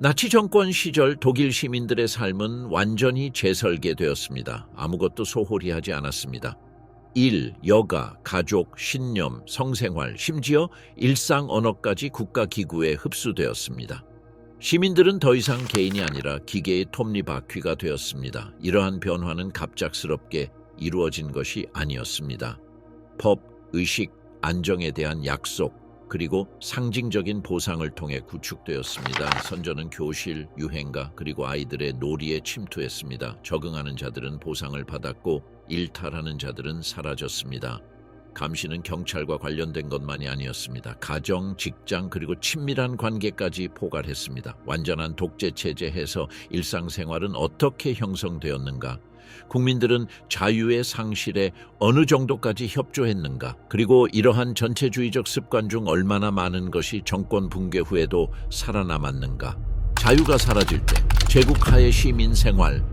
나치 정권 시절 독일 시민들의 삶은 완전히 재설계되었습니다. 아무것도 소홀히 하지 않았습니다. 일, 여가, 가족, 신념, 성생활, 심지어 일상 언어까지 국가기구에 흡수되었습니다. 시민들은 더 이상 개인이 아니라 기계의 톱니바퀴가 되었습니다. 이러한 변화는 갑작스럽게 이루어진 것이 아니었습니다. 법, 의식, 안정에 대한 약속, 그리고 상징적인 보상을 통해 구축되었습니다. 선조는 교실, 유행가, 그리고 아이들의 놀이에 침투했습니다. 적응하는 자들은 보상을 받았고 일탈하는 자들은 사라졌습니다. 감시는 경찰과 관련된 것만이 아니었습니다. 가정, 직장, 그리고 친밀한 관계까지 포괄했습니다. 완전한 독재 체제에서 일상생활은 어떻게 형성되었는가? 국민들은 자유의 상실에 어느 정도까지 협조했는가? 그리고 이러한 전체주의적 습관 중 얼마나 많은 것이 정권 붕괴 후에도 살아남았는가? 자유가 사라질 때 제국하의 시민 생활.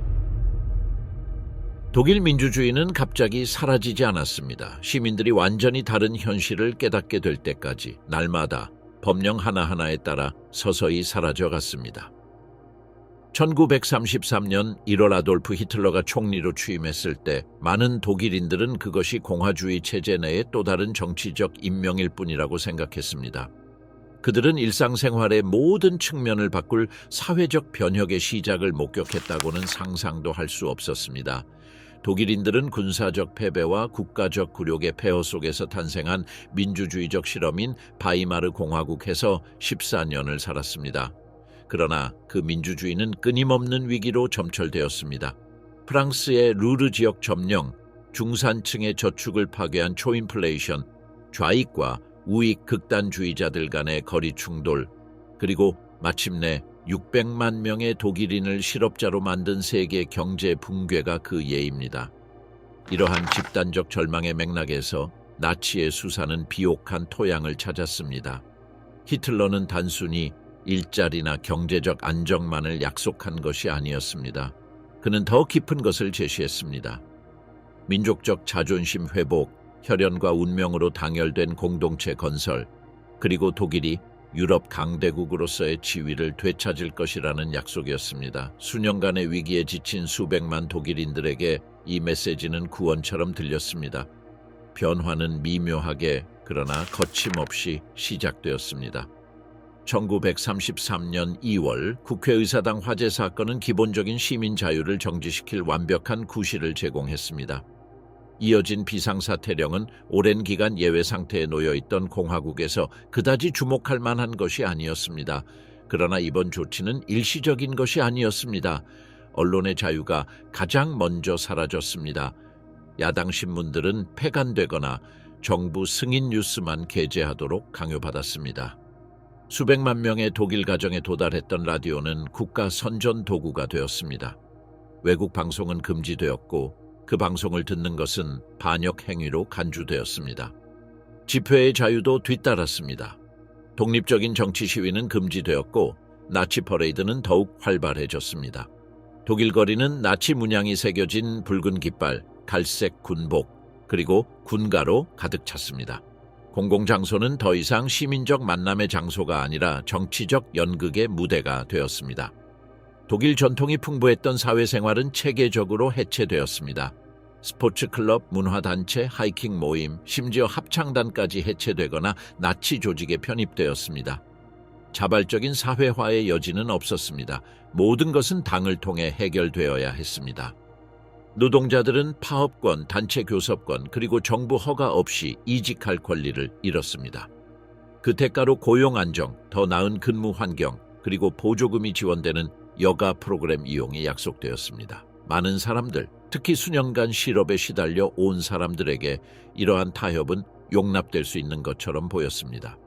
독일 민주주의는 갑자기 사라지지 않았습니다. 시민들이 완전히 다른 현실을 깨닫게 될 때까지 날마다 법령 하나하나에 따라 서서히 사라져갔습니다. 1933년 1월 아돌프 히틀러가 총리로 취임했을 때 많은 독일인들은 그것이 공화주의 체제 내의 또 다른 정치적 임명일 뿐이라고 생각했습니다. 그들은 일상생활의 모든 측면을 바꿀 사회적 변혁의 시작을 목격했다고는 상상도 할 수 없었습니다. 독일인들은 군사적 패배와 국가적 굴욕의 폐허 속에서 탄생한 민주주의적 실험인 바이마르 공화국에서 14년을 살았습니다. 그러나 그 민주주의는 끊임없는 위기로 점철되었습니다. 프랑스의 루르 지역 점령, 중산층의 저축을 파괴한 초인플레이션, 좌익과 우익 극단주의자들 간의 거리 충돌, 그리고 마침내 600만 명의 독일인을 실업자로 만든 세계 경제 붕괴가 그 예입니다. 이러한 집단적 절망의 맥락에서 나치의 수사는 비옥한 토양을 찾았습니다. 히틀러는 단순히 일자리나 경제적 안정만을 약속한 것이 아니었습니다. 그는 더 깊은 것을 제시했습니다. 민족적 자존심 회복, 혈연과 운명으로 당열된 공동체 건설, 그리고 독일이 유럽 강대국으로서의 지위를 되찾을 것이라는 약속이었습니다. 수년간의 위기에 지친 수백만 독일인들에게 이 메시지는 구원처럼 들렸습니다. 변화는 미묘하게 그러나 거침없이 시작되었습니다. 1933년 2월 국회의사당 화재 사건은 기본적인 시민 자유를 정지시킬 완벽한 구실을 제공했습니다. 이어진 비상사태령은 오랜 기간 예외 상태에 놓여있던 공화국에서 그다지 주목할 만한 것이 아니었습니다. 그러나 이번 조치는 일시적인 것이 아니었습니다. 언론의 자유가 가장 먼저 사라졌습니다. 야당 신문들은 폐간되거나 정부 승인 뉴스만 게재하도록 강요받았습니다. 수백만 명의 독일 가정에 도달했던 라디오는 국가 선전 도구가 되었습니다. 외국 방송은 금지되었고 그 방송을 듣는 것은 반역 행위로 간주되었습니다. 집회의 자유도 뒤따랐습니다. 독립적인 정치 시위는 금지되었고 나치 퍼레이드는 더욱 활발해졌습니다. 독일 거리는 나치 문양이 새겨진 붉은 깃발, 갈색 군복, 그리고 군가로 가득 찼습니다. 공공장소는 더 이상 시민적 만남의 장소가 아니라 정치적 연극의 무대가 되었습니다. 독일 전통이 풍부했던 사회생활은 체계적으로 해체되었습니다. 스포츠클럽, 문화단체, 하이킹 모임, 심지어 합창단까지 해체되거나 나치 조직에 편입되었습니다. 자발적인 사회화의 여지는 없었습니다. 모든 것은 당을 통해 해결되어야 했습니다. 노동자들은 파업권, 단체 교섭권, 그리고 정부 허가 없이 이직할 권리를 잃었습니다. 그 대가로 고용 안정, 더 나은 근무 환경, 그리고 보조금이 지원되는 여가 프로그램 이용이 약속되었습니다. 많은 사람들, 특히 수년간 실업에 시달려 온 사람들에게 이러한 타협은 용납될 수 있는 것처럼 보였습니다.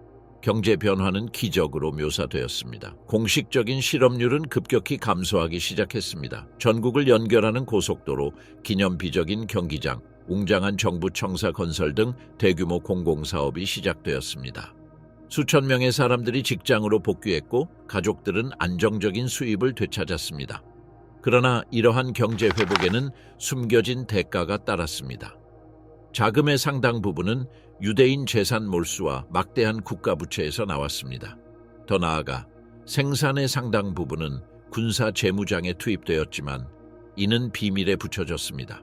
경제 변화는 기적으로 묘사되었습니다. 공식적인 실업률은 급격히 감소하기 시작했습니다. 전국을 연결하는 고속도로, 기념비적인 경기장, 웅장한 정부 청사 건설 등 대규모 공공사업이 시작되었습니다. 수천 명의 사람들이 직장으로 복귀했고 가족들은 안정적인 수입을 되찾았습니다. 그러나 이러한 경제 회복에는 숨겨진 대가가 따랐습니다. 자금의 상당 부분은 유대인 재산 몰수와 막대한 국가 부채에서 나왔습니다. 더 나아가 생산의 상당 부분은 군사 재무장에 투입되었지만 이는 비밀에 붙여졌습니다.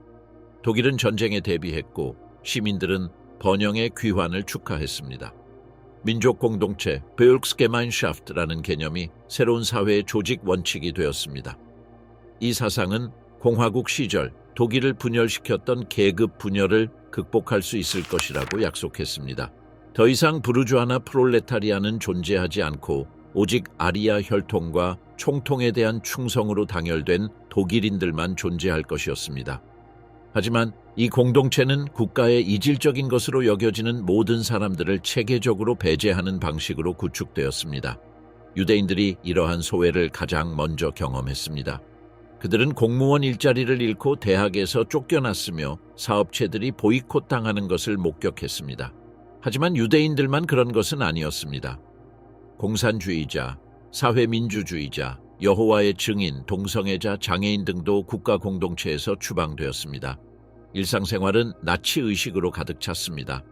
독일은 전쟁에 대비했고 시민들은 번영의 귀환을 축하했습니다. 민족 공동체 Volksgemeinschaft라는 개념이 새로운 사회의 조직 원칙이 되었습니다. 이 사상은 공화국 시절 독일을 분열시켰던 계급 분열을 극복할 수 있을 것이라고 약속했습니다. 더 이상 부르주아나 프롤레타리아는 존재하지 않고 오직 아리아 혈통과 총통에 대한 충성으로 당열된 독일인들만 존재할 것이었습니다. 하지만 이 공동체는 국가의 이질적인 것으로 여겨지는 모든 사람들을 체계적으로 배제하는 방식으로 구축되었습니다. 유대인들이 이러한 소외를 가장 먼저 경험했습니다. 그들은 공무원 일자리를 잃고 대학에서 쫓겨났으며 사업체들이 보이콧 당하는 것을 목격했습니다. 하지만 유대인들만 그런 것은 아니었습니다. 공산주의자, 사회민주주의자, 여호와의 증인, 동성애자, 장애인 등도 국가 공동체에서 추방되었습니다. 일상생활은 나치 의식으로 가득 찼습니다.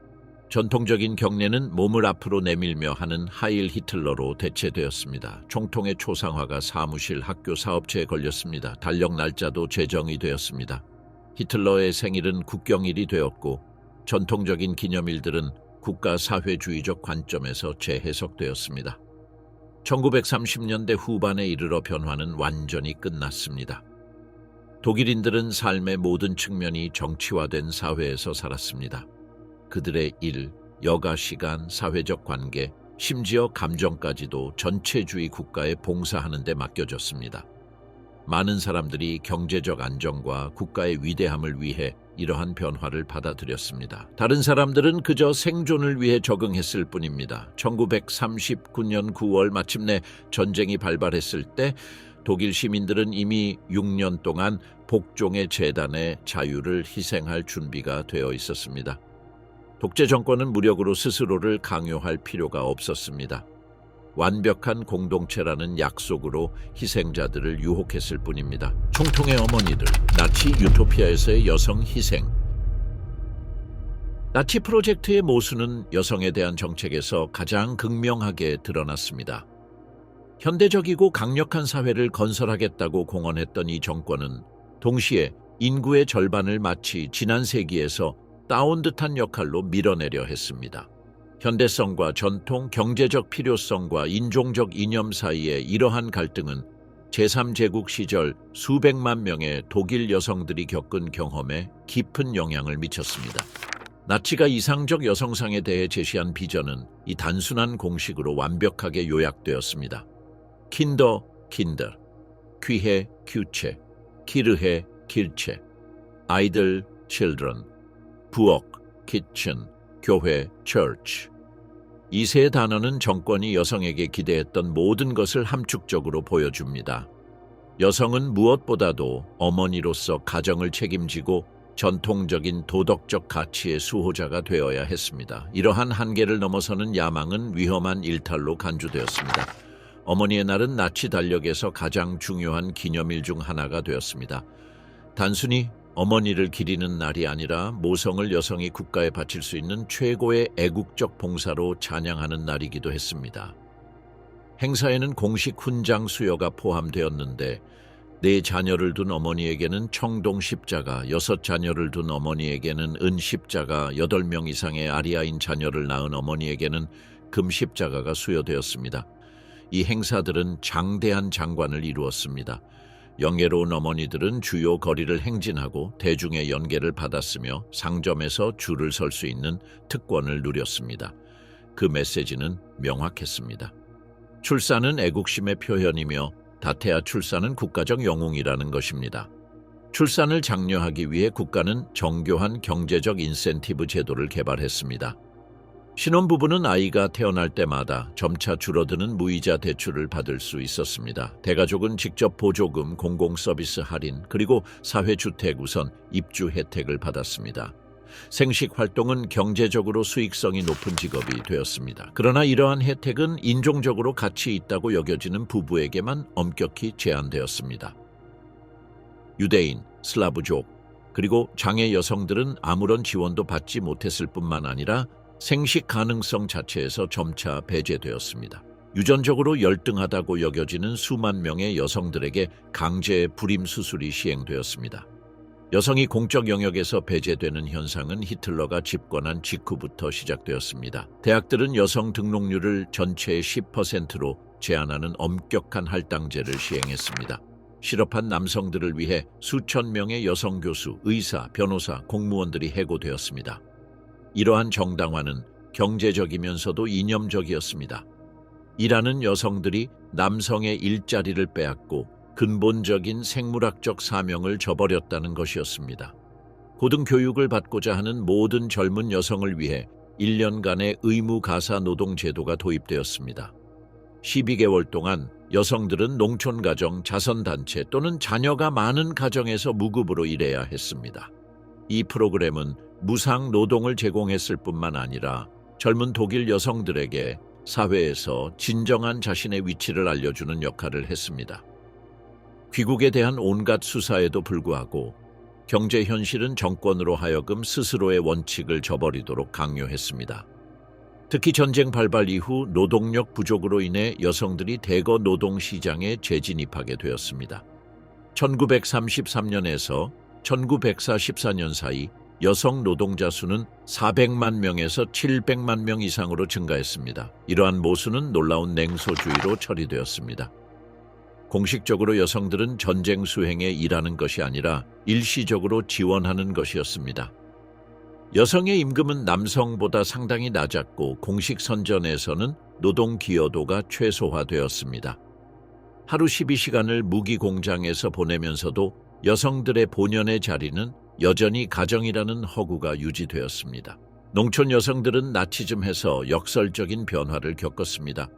전통적인 경례는 몸을 앞으로 내밀며 하는 하일 히틀러로 대체되었습니다. 총통의 초상화가 사무실, 학교, 사업체에 걸렸습니다. 달력 날짜도 제정이 되었습니다. 히틀러의 생일은 국경일이 되었고 전통적인 기념일들은 국가 사회주의적 관점에서 재해석되었습니다. 1930년대 후반에 이르러 변화는 완전히 끝났습니다. 독일인들은 삶의 모든 측면이 정치화된 사회에서 살았습니다. 그들의 일, 여가 시간, 사회적 관계, 심지어 감정까지도 전체주의 국가에 봉사하는 데 맡겨졌습니다. 많은 사람들이 경제적 안정과 국가의 위대함을 위해 이러한 변화를 받아들였습니다. 다른 사람들은 그저 생존을 위해 적응했을 뿐입니다. 1939년 9월 마침내 전쟁이 발발했을 때 독일 시민들은 이미 6년 동안 복종의 재단의 자유를 희생할 준비가 되어 있었습니다. 독재 정권은 무력으로 스스로를 강요할 필요가 없었습니다. 완벽한 공동체라는 약속으로 희생자들을 유혹했을 뿐입니다. 총통의 어머니들, 나치 유토피아에서의 여성 희생. 나치 프로젝트의 모순은 여성에 대한 정책에서 가장 극명하게 드러났습니다. 현대적이고 강력한 사회를 건설하겠다고 공언했던 이 정권은 동시에 인구의 절반을 마치 지난 세기에서 따온 듯한 역할로 밀어내려 했습니다. 현대성과 전통, 경제적 필요성과 인종적 이념 사이의 이러한 갈등은 제3제국 시절 수백만 명의 독일 여성들이 겪은 경험에 깊은 영향을 미쳤습니다. 나치가 이상적 여성상에 대해 제시한 비전은 이 단순한 공식으로 완벽하게 요약되었습니다. 킨더, 귀해, 큐체, 키르해, 길체, 아이들, children, 부엌, kitchen, 교회, church. 이 세 단어는 정권이 여성에게 기대했던 모든 것을 함축적으로 보여줍니다. 여성은 무엇보다도 어머니로서 가정을 책임지고 전통적인 도덕적 가치의 수호자가 되어야 했습니다. 이러한 한계를 넘어서는 야망은 위험한 일탈로 간주되었습니다. 어머니의 날은 나치 달력에서 가장 중요한 기념일 중 하나가 되었습니다. 단순히 어머니를 기리는 날이 아니라 모성을 여성이 국가에 바칠 수 있는 최고의 애국적 봉사로 찬양하는 날이기도 했습니다. 행사에는 공식 훈장 수여가 포함되었는데 4자녀를 둔 어머니에게는 청동 십자가, 6자녀를 둔 어머니에게는 은 십자가, 8명 이상의 아리아인 자녀를 낳은 어머니에게는 금 십자가가 수여되었습니다. 이 행사들은 장대한 장관을 이루었습니다. 영예로운 어머니들은 주요 거리를 행진하고 대중의 연계를 받았으며 상점에서 줄을 설 수 있는 특권을 누렸습니다. 그 메시지는 명확했습니다. 출산은 애국심의 표현이며 다태아 출산은 국가적 영웅이라는 것입니다. 출산을 장려하기 위해 국가는 정교한 경제적 인센티브 제도를 개발했습니다. 신혼부부는 아이가 태어날 때마다 점차 줄어드는 무이자 대출을 받을 수 있었습니다. 대가족은 직접 보조금, 공공서비스 할인, 그리고 사회주택 우선 입주 혜택을 받았습니다. 생식 활동은 경제적으로 수익성이 높은 직업이 되었습니다. 그러나 이러한 혜택은 인종적으로 가치 있다고 여겨지는 부부에게만 엄격히 제한되었습니다. 유대인, 슬라브족, 그리고 장애 여성들은 아무런 지원도 받지 못했을 뿐만 아니라 생식 가능성 자체에서 점차 배제되었습니다. 유전적으로 열등하다고 여겨지는 수만 명의 여성들에게 강제 불임 수술이 시행되었습니다. 여성이 공적 영역에서 배제되는 현상은 히틀러가 집권한 직후부터 시작되었습니다. 대학들은 여성 등록률을 전체의 10%로 제한하는 엄격한 할당제를 시행했습니다. 실업한 남성들을 위해 수천 명의 여성 교수, 의사, 변호사, 공무원들이 해고되었습니다. 이러한 정당화는 경제적이면서도 이념적이었습니다. 일하는 여성들이 남성의 일자리를 빼앗고 근본적인 생물학적 사명을 저버렸다는 것이었습니다. 고등교육을 받고자 하는 모든 젊은 여성을 위해 1년간의 의무 가사 노동 제도가 도입되었습니다. 12개월 동안 여성들은 농촌가정, 자선단체 또는 자녀가 많은 가정에서 무급으로 일해야 했습니다. 이 프로그램은 무상 노동을 제공했을 뿐만 아니라 젊은 독일 여성들에게 사회에서 진정한 자신의 위치를 알려주는 역할을 했습니다. 귀국에 대한 온갖 수사에도 불구하고 경제 현실은 정권으로 하여금 스스로의 원칙을 저버리도록 강요했습니다. 특히 전쟁 발발 이후 노동력 부족으로 인해 여성들이 대거 노동시장에 재진입하게 되었습니다. 1933년에서 1944년 사이 여성 노동자 수는 400만 명에서 700만 명 이상으로 증가했습니다. 이러한 모순은 놀라운 냉소주의로 처리되었습니다. 공식적으로 여성들은 전쟁 수행에 일하는 것이 아니라 일시적으로 지원하는 것이었습니다. 여성의 임금은 남성보다 상당히 낮았고 공식 선전에서는 노동 기여도가 최소화되었습니다. 하루 12시간을 무기 공장에서 보내면서도 여성들의 본연의 자리는 여전히 가정이라는 허구가 유지되었습니다. 농촌 여성들은 나치즘에서 역설적인 변화를 겪었습니다.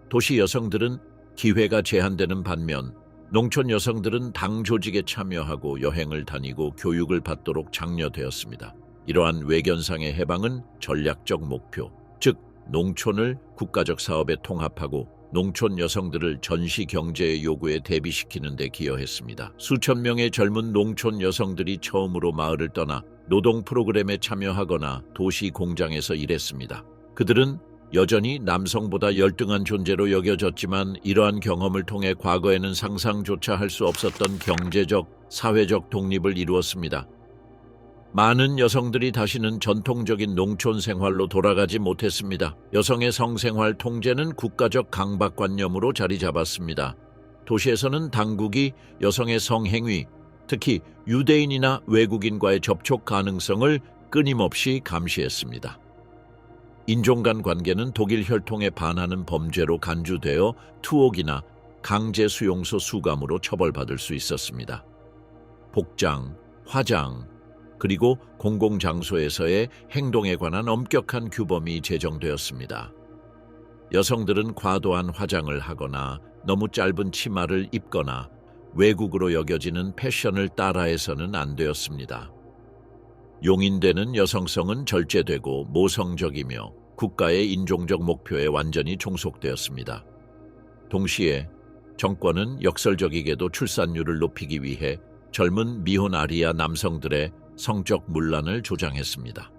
도시 여성들은 기회가 제한되는 반면 농촌 여성들은 당 조직에 참여하고 여행을 다니고 교육을 받도록 장려되었습니다. 이러한 외견상의 해방은 전략적 목표, 즉 농촌을 국가적 사업에 통합하고 농촌 여성들을 전시 경제의 요구에 대비시키는 데 기여했습니다. 수천 명의 젊은 농촌 여성들이 처음으로 마을을 떠나 노동 프로그램에 참여하거나 도시 공장에서 일했습니다. 그들은 여전히 남성보다 열등한 존재로 여겨졌지만 이러한 경험을 통해 과거에는 상상조차 할 수 없었던 경제적, 사회적 독립을 이루었습니다. 많은 여성들이 다시는 전통적인 농촌 생활로 돌아가지 못했습니다. 여성의 성생활 통제는 국가적 강박관념으로 자리 잡았습니다. 도시에서는 당국이 여성의 성행위, 특히 유대인이나 외국인과의 접촉 가능성을 끊임없이 감시했습니다. 인종 간 관계는 독일 혈통에 반하는 범죄로 간주되어 투옥이나 강제 수용소 수감으로 처벌받을 수 있었습니다. 복장, 화장, 그리고 공공장소에서의 행동에 관한 엄격한 규범이 제정되었습니다. 여성들은 과도한 화장을 하거나 너무 짧은 치마를 입거나 외국으로 여겨지는 패션을 따라해서는 안 되었습니다. 용인되는 여성성은 절제되고 모성적이며 국가의 인종적 목표에 완전히 종속되었습니다. 동시에 정권은 역설적이게도 출산율을 높이기 위해 젊은 미혼 아리아 남성들의 성적 문란을 조장했습니다.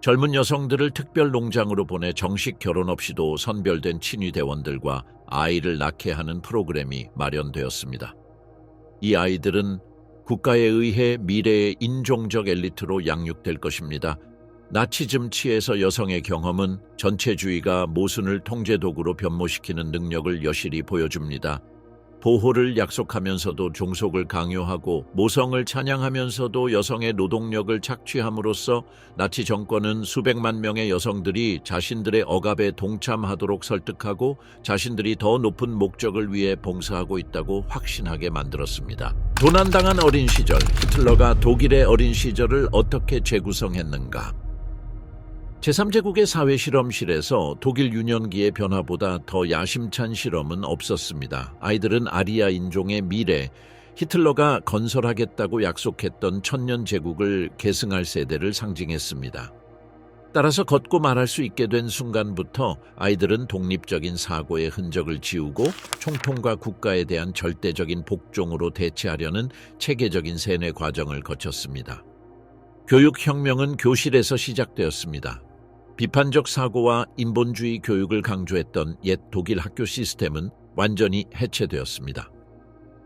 젊은 여성들을 특별 농장으로 보내 정식 결혼 없이도 선별된 친위대원들과 아이를 낳게 하는 프로그램이 마련되었습니다. 이 아이들은 국가에 의해 미래의 인종적 엘리트로 양육될 것입니다. 나치즘 치에서 여성의 경험은 전체주의가 모순을 통제도구로 변모시키는 능력을 여실히 보여줍니다. 보호를 약속하면서도 종속을 강요하고 모성을 찬양하면서도 여성의 노동력을 착취함으로써 나치 정권은 수백만 명의 여성들이 자신들의 억압에 동참하도록 설득하고 자신들이 더 높은 목적을 위해 봉사하고 있다고 확신하게 만들었습니다. 도난당한 어린 시절, 히틀러가 독일의 어린 시절을 어떻게 재구성했는가? 제3제국의 사회실험실에서 독일 유년기의 변화보다 더 야심찬 실험은 없었습니다. 아이들은 아리아 인종의 미래, 히틀러가 건설하겠다고 약속했던 천년제국을 계승할 세대를 상징했습니다. 따라서 걷고 말할 수 있게 된 순간부터 아이들은 독립적인 사고의 흔적을 지우고 총통과 국가에 대한 절대적인 복종으로 대체하려는 체계적인 세뇌 과정을 거쳤습니다. 교육혁명은 교실에서 시작되었습니다. 비판적 사고와 인본주의 교육을 강조했던 옛 독일 학교 시스템은 완전히 해체되었습니다.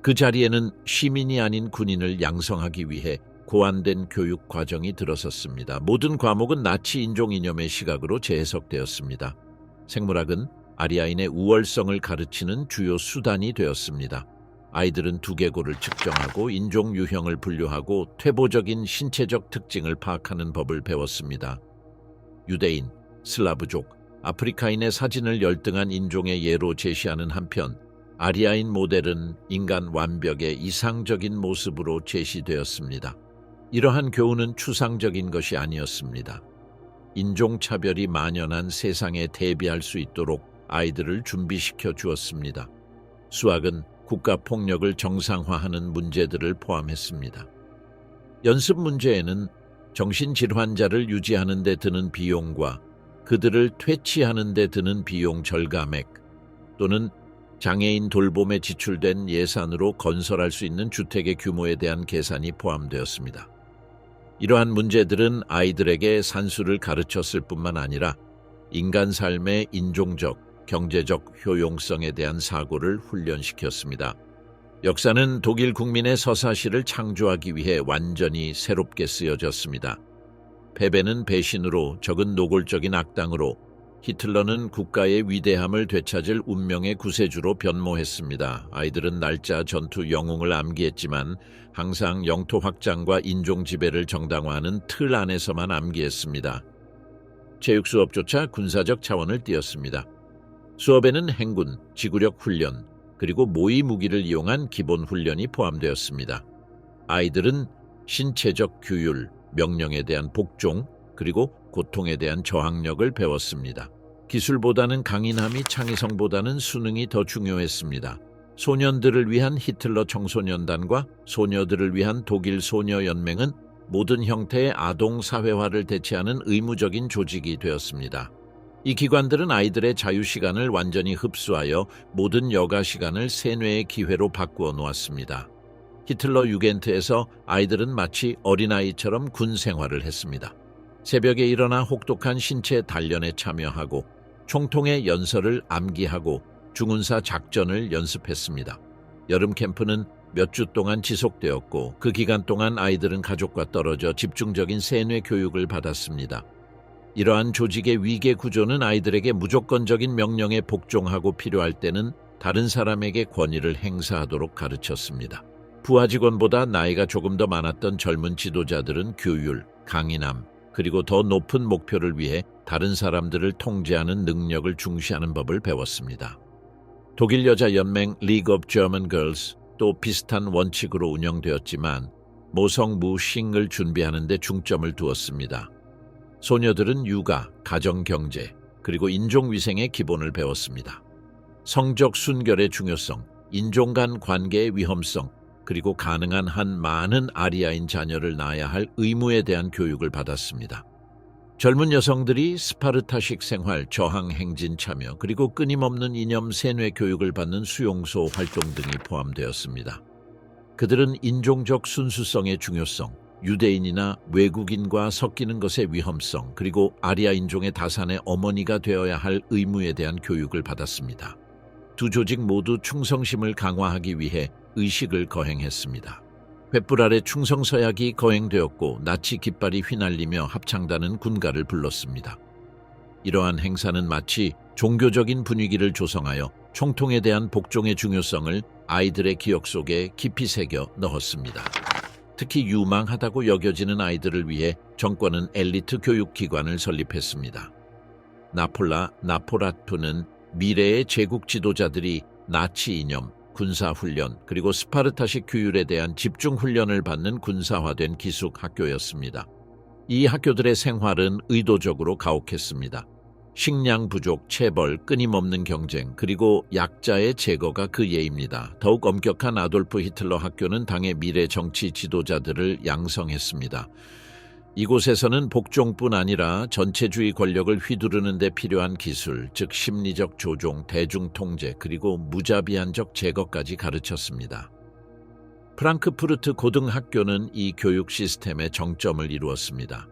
그 자리에는 시민이 아닌 군인을 양성하기 위해 고안된 교육 과정이 들어섰습니다. 모든 과목은 나치 인종 이념의 시각으로 재해석되었습니다. 생물학은 아리아인의 우월성을 가르치는 주요 수단이 되었습니다. 아이들은 두개골을 측정하고 인종 유형을 분류하고 퇴보적인 신체적 특징을 파악하는 법을 배웠습니다. 유대인, 슬라브족, 아프리카인의 사진을 열등한 인종의 예로 제시하는 한편 아리아인 모델은 인간 완벽의 이상적인 모습으로 제시되었습니다. 이러한 교훈은 추상적인 것이 아니었습니다. 인종차별이 만연한 세상에 대비할 수 있도록 아이들을 준비시켜 주었습니다. 수학은 국가폭력을 정상화하는 문제들을 포함했습니다. 연습 문제에는 정신질환자를 유지하는 데 드는 비용과 그들을 퇴치하는 데 드는 비용 절감액 또는 장애인 돌봄에 지출된 예산으로 건설할 수 있는 주택의 규모에 대한 계산이 포함되었습니다. 이러한 문제들은 아이들에게 산수를 가르쳤을 뿐만 아니라 인간 삶의 인종적, 경제적 효용성에 대한 사고를 훈련시켰습니다. 역사는 독일 국민의 서사시를 창조하기 위해 완전히 새롭게 쓰여졌습니다. 패배는 배신으로, 적은 노골적인 악당으로, 히틀러는 국가의 위대함을 되찾을 운명의 구세주로 변모했습니다. 아이들은 날짜, 전투, 영웅을 암기했지만 항상 영토 확장과 인종 지배를 정당화하는 틀 안에서만 암기했습니다. 체육 수업조차 군사적 차원을 띄었습니다. 수업에는 행군, 지구력 훈련, 그리고 모의 무기를 이용한 기본 훈련이 포함되었습니다. 아이들은 신체적 규율, 명령에 대한 복종, 그리고 고통에 대한 저항력을 배웠습니다. 기술보다는 강인함이 창의성보다는 수능이 더 중요했습니다. 소년들을 위한 히틀러 청소년단과 소녀들을 위한 독일 소녀연맹은 모든 형태의 아동 사회화를 대체하는 의무적인 조직이 되었습니다. 이 기관들은 아이들의 자유시간을 완전히 흡수하여 모든 여가 시간을 세뇌의 기회로 바꾸어 놓았습니다. 히틀러 유겐트에서 아이들은 마치 어린아이처럼 군 생활을 했습니다. 새벽에 일어나 혹독한 신체 단련에 참여하고 총통의 연설을 암기하고 중훈사 작전을 연습했습니다. 여름 캠프는 몇 주 동안 지속되었고 그 기간 동안 아이들은 가족과 떨어져 집중적인 세뇌 교육을 받았습니다. 이러한 조직의 위계 구조는 아이들에게 무조건적인 명령에 복종하고 필요할 때는 다른 사람에게 권위를 행사하도록 가르쳤습니다. 부하 직원보다 나이가 조금 더 많았던 젊은 지도자들은 규율, 강인함, 그리고 더 높은 목표를 위해 다른 사람들을 통제하는 능력을 중시하는 법을 배웠습니다. 독일 여자 연맹 League of German Girls 또 비슷한 원칙으로 운영되었지만 모성무싱을 준비하는 데 중점을 두었습니다. 소녀들은 육아, 가정경제, 그리고 인종위생의 기본을 배웠습니다. 성적 순결의 중요성, 인종 간 관계의 위험성, 그리고 가능한 한 많은 아리아인 자녀를 낳아야 할 의무에 대한 교육을 받았습니다. 젊은 여성들이 스파르타식 생활, 저항 행진 참여, 그리고 끊임없는 이념 세뇌 교육을 받는 수용소 활동 등이 포함되었습니다. 그들은 인종적 순수성의 중요성, 유대인이나 외국인과 섞이는 것의 위험성, 그리고 아리아 인종의 다산의 어머니가 되어야 할 의무에 대한 교육을 받았습니다. 두 조직 모두 충성심을 강화하기 위해 의식을 거행했습니다. 횃불 아래 충성 서약이 거행되었고 나치 깃발이 휘날리며 합창단은 군가를 불렀습니다. 이러한 행사는 마치 종교적인 분위기를 조성하여 총통에 대한 복종의 중요성을 아이들의 기억 속에 깊이 새겨 넣었습니다. 특히 유망하다고 여겨지는 아이들을 위해 정권은 엘리트 교육기관을 설립했습니다. 나포라투는 미래의 제국 지도자들이 나치 이념, 군사훈련, 그리고 스파르타식 규율에 대한 집중훈련을 받는 군사화된 기숙 학교였습니다. 이 학교들의 생활은 의도적으로 가혹했습니다. 식량 부족, 체벌, 끊임없는 경쟁, 그리고 약자의 제거가 그 예입니다. 더욱 엄격한 아돌프 히틀러 학교는 당의 미래 정치 지도자들을 양성했습니다. 이곳에서는 복종뿐 아니라 전체주의 권력을 휘두르는 데 필요한 기술, 즉 심리적 조종, 대중통제, 그리고 무자비한적 제거까지 가르쳤습니다. 프랑크푸르트 고등학교는 이 교육 시스템의 정점을 이루었습니다.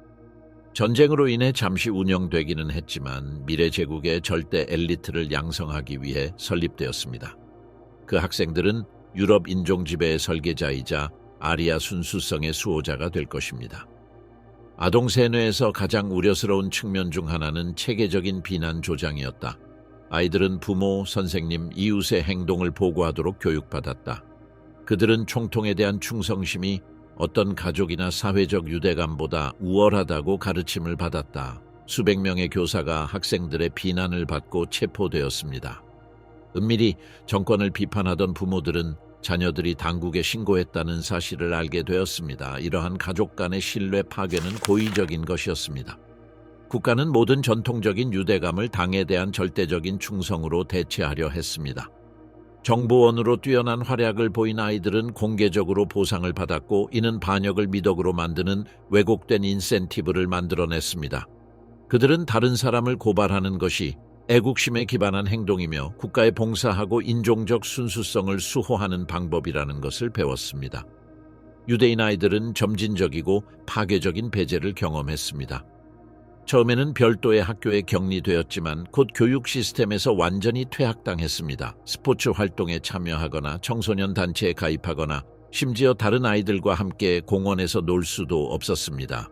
전쟁으로 인해 잠시 운영되기는 했지만 미래 제국의 절대 엘리트를 양성하기 위해 설립되었습니다. 그 학생들은 유럽 인종 지배의 설계자이자 아리아 순수성의 수호자가 될 것입니다. 아동 세뇌에서 가장 우려스러운 측면 중 하나는 체계적인 비난 조장이었다. 아이들은 부모, 선생님, 이웃의 행동을 보고하도록 교육받았다. 그들은 총통에 대한 충성심이 어떤 가족이나 사회적 유대감보다 우월하다고 가르침을 받았다. 수백 명의 교사가 학생들의 비난을 받고 체포되었습니다. 은밀히 정권을 비판하던 부모들은 자녀들이 당국에 신고했다는 사실을 알게 되었습니다. 이러한 가족 간의 신뢰 파괴는 고의적인 것이었습니다. 국가는 모든 전통적인 유대감을 당에 대한 절대적인 충성으로 대체하려 했습니다. 정보원으로 뛰어난 활약을 보인 아이들은 공개적으로 보상을 받았고, 이는 반역을 미덕으로 만드는 왜곡된 인센티브를 만들어냈습니다. 그들은 다른 사람을 고발하는 것이 애국심에 기반한 행동이며 국가에 봉사하고 인종적 순수성을 수호하는 방법이라는 것을 배웠습니다. 유대인 아이들은 점진적이고 파괴적인 배제를 경험했습니다. 처음에는 별도의 학교에 격리되었지만 곧 교육 시스템에서 완전히 퇴학당했습니다. 스포츠 활동에 참여하거나 청소년 단체에 가입하거나 심지어 다른 아이들과 함께 공원에서 놀 수도 없었습니다.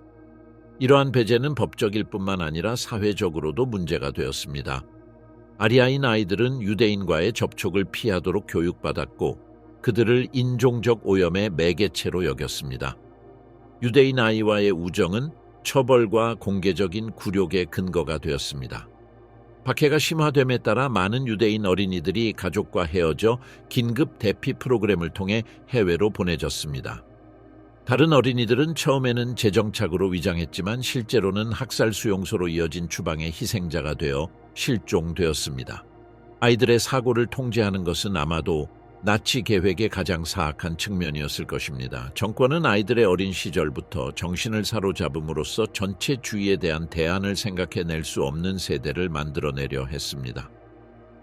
이러한 배제는 법적일 뿐만 아니라 사회적으로도 문제가 되었습니다. 아리아인 아이들은 유대인과의 접촉을 피하도록 교육받았고 그들을 인종적 오염의 매개체로 여겼습니다. 유대인 아이와의 우정은 처벌과 공개적인 굴욕의 근거가 되었습니다. 박해가 심화됨에 따라 많은 유대인 어린이들이 가족과 헤어져 긴급 대피 프로그램을 통해 해외로 보내졌습니다. 다른 어린이들은 처음에는 재정착으로 위장했지만 실제로는 학살 수용소로 이어진 추방의 희생자가 되어 실종되었습니다. 아이들의 사고를 통제하는 것은 아마도 나치 계획의 가장 사악한 측면이었을 것입니다. 정권은 아이들의 어린 시절부터 정신을 사로잡음으로써 전체 주의에 대한 대안을 생각해낼 수 없는 세대를 만들어내려 했습니다.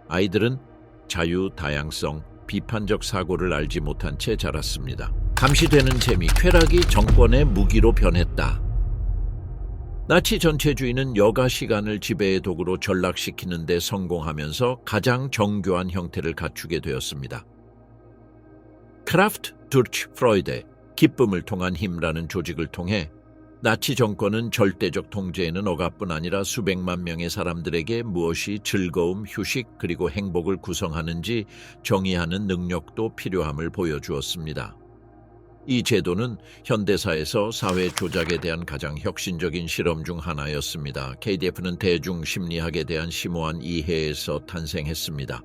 아이들은 자유, 다양성, 비판적 사고를 알지 못한 채 자랐습니다. 감시되는 재미, 쾌락이 정권의 무기로 변했다. 나치 전체주의는 여가 시간을 지배의 도구로 전락시키는 데 성공하면서 가장 정교한 형태를 갖추게 되었습니다. 크라프트 두르츠 프로이데, 기쁨을 통한 힘이라는 조직을 통해 나치 정권은 절대적 통제에는 억압뿐 아니라 수백만 명의 사람들에게 무엇이 즐거움, 휴식 그리고 행복을 구성하는지 정의하는 능력도 필요함을 보여주었습니다. 이 제도는 현대사에서 사회 조작에 대한 가장 혁신적인 실험 중 하나였습니다. KDF는 대중 심리학에 대한 심오한 이해에서 탄생했습니다.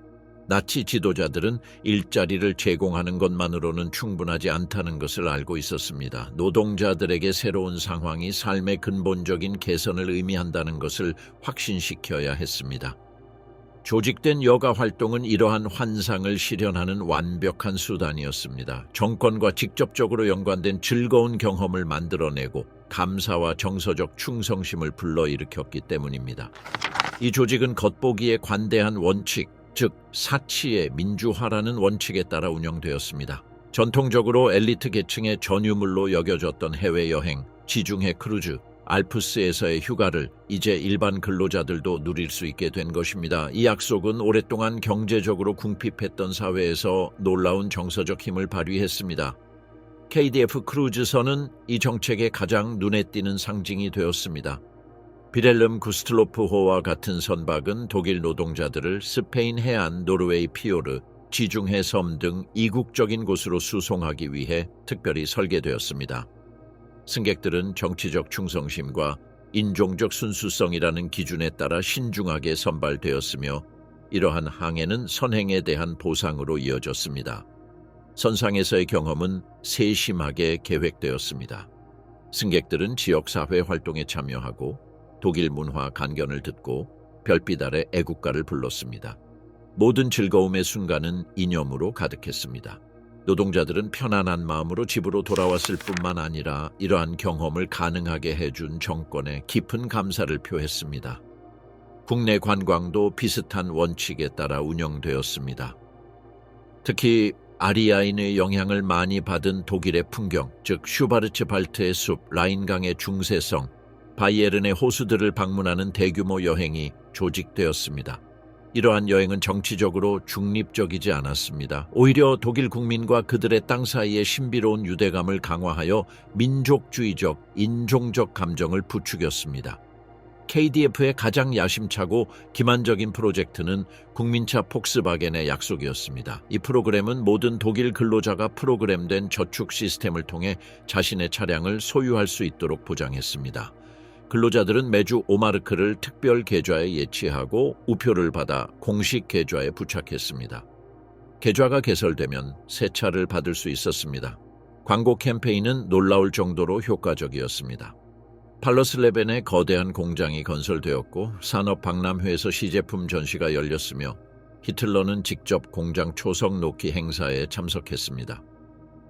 나치 지도자들은 일자리를 제공하는 것만으로는 충분하지 않다는 것을 알고 있었습니다. 노동자들에게 새로운 상황이 삶의 근본적인 개선을 의미한다는 것을 확신시켜야 했습니다. 조직된 여가 활동은 이러한 환상을 실현하는 완벽한 수단이었습니다. 정권과 직접적으로 연관된 즐거운 경험을 만들어내고 감사와 정서적 충성심을 불러일으켰기 때문입니다. 이 조직은 겉보기에 관대한 원칙, 즉 사치의 민주화라는 원칙에 따라 운영되었습니다. 전통적으로 엘리트 계층의 전유물로 여겨졌던 해외여행, 지중해 크루즈, 알프스에서의 휴가를 이제 일반 근로자들도 누릴 수 있게 된 것입니다. 이 약속은 오랫동안 경제적으로 궁핍했던 사회에서 놀라운 정서적 힘을 발휘했습니다. KDF 크루즈선은 이 정책의 가장 눈에 띄는 상징이 되었습니다. 비렐름 구스틀로프호와 같은 선박은 독일 노동자들을 스페인 해안, 노르웨이 피요르, 지중해 섬 등 이국적인 곳으로 수송하기 위해 특별히 설계되었습니다. 승객들은 정치적 충성심과 인종적 순수성이라는 기준에 따라 신중하게 선발되었으며 이러한 항해는 선행에 대한 보상으로 이어졌습니다. 선상에서의 경험은 세심하게 계획되었습니다. 승객들은 지역사회 활동에 참여하고 독일 문화 간견을 듣고 별빛 아래 애국가를 불렀습니다. 모든 즐거움의 순간은 이념으로 가득했습니다. 노동자들은 편안한 마음으로 집으로 돌아왔을 뿐만 아니라 이러한 경험을 가능하게 해준 정권에 깊은 감사를 표했습니다. 국내 관광도 비슷한 원칙에 따라 운영되었습니다. 특히 아리아인의 영향을 많이 받은 독일의 풍경, 즉 슈바르츠발트의 숲, 라인강의 중세성, 바이에른의 호수들을 방문하는 대규모 여행이 조직되었습니다. 이러한 여행은 정치적으로 중립적이지 않았습니다. 오히려 독일 국민과 그들의 땅 사이의 신비로운 유대감을 강화하여 민족주의적, 인종적 감정을 부추겼습니다. KDF의 가장 야심차고 기만적인 프로젝트는 국민차 폭스바겐의 약속이었습니다. 이 프로그램은 모든 독일 근로자가 프로그램된 저축 시스템을 통해 자신의 차량을 소유할 수 있도록 보장했습니다. 근로자들은 매주 5마르크를 특별 계좌에 예치하고 우표를 받아 공식 계좌에 부착했습니다. 계좌가 개설되면 새 차를 받을 수 있었습니다. 광고 캠페인은 놀라울 정도로 효과적이었습니다. 팔러스레벤의 거대한 공장이 건설되었고 산업박람회에서 시제품 전시가 열렸으며 히틀러는 직접 공장 초석 놓기 행사에 참석했습니다.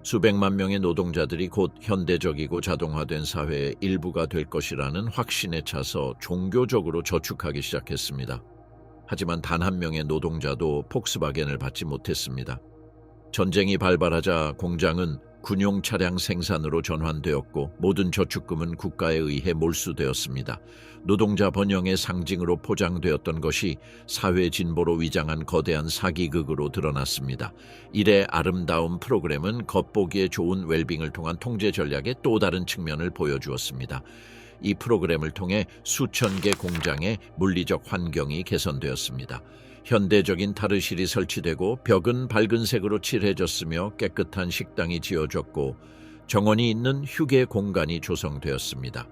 수백만 명의 노동자들이 곧 현대적이고 자동화된 사회의 일부가 될 것이라는 확신에 차서 종교적으로 저축하기 시작했습니다. 하지만 단 한 명의 노동자도 폭스바겐을 받지 못했습니다. 전쟁이 발발하자 공장은 군용 차량 생산으로 전환되었고 모든 저축금은 국가에 의해 몰수되었습니다. 노동자 번영의 상징으로 포장되었던 것이 사회 진보로 위장한 거대한 사기극으로 드러났습니다. 이래 아름다운 프로그램은 겉보기에 좋은 웰빙을 통한 통제 전략의 또 다른 측면을 보여주었습니다. 이 프로그램을 통해 수천 개 공장의 물리적 환경이 개선되었습니다. 현대적인 탈의실이 설치되고 벽은 밝은 색으로 칠해졌으며 깨끗한 식당이 지어졌고 정원이 있는 휴게 공간이 조성되었습니다.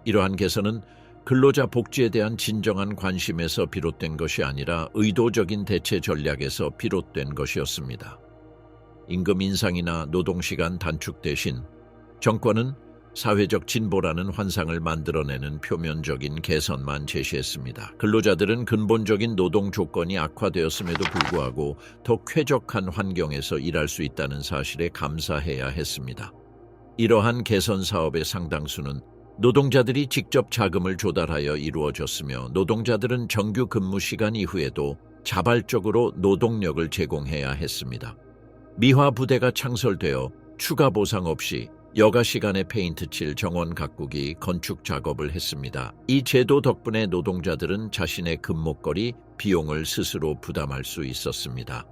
이러한 개선은 근로자 복지에 대한 진정한 관심에서 비롯된 것이 아니라 의도적인 대체 전략에서 비롯된 것이었습니다. 임금 인상이나 노동시간 단축 대신 정권은 사회적 진보라는 환상을 만들어내는 표면적인 개선만 제시했습니다. 근로자들은 근본적인 노동 조건이 악화되었음에도 불구하고 더 쾌적한 환경에서 일할 수 있다는 사실에 감사해야 했습니다. 이러한 개선 사업의 상당수는 노동자들이 직접 자금을 조달하여 이루어졌으며 노동자들은 정규 근무 시간 이후에도 자발적으로 노동력을 제공해야 했습니다. 미화 부대가 창설되어 추가 보상 없이 여가 시간에 페인트 칠 정원 가꾸기, 건축 작업을 했습니다. 이 제도 덕분에 노동자들은 자신의 금목걸이 비용을 스스로 부담할 수 있었습니다.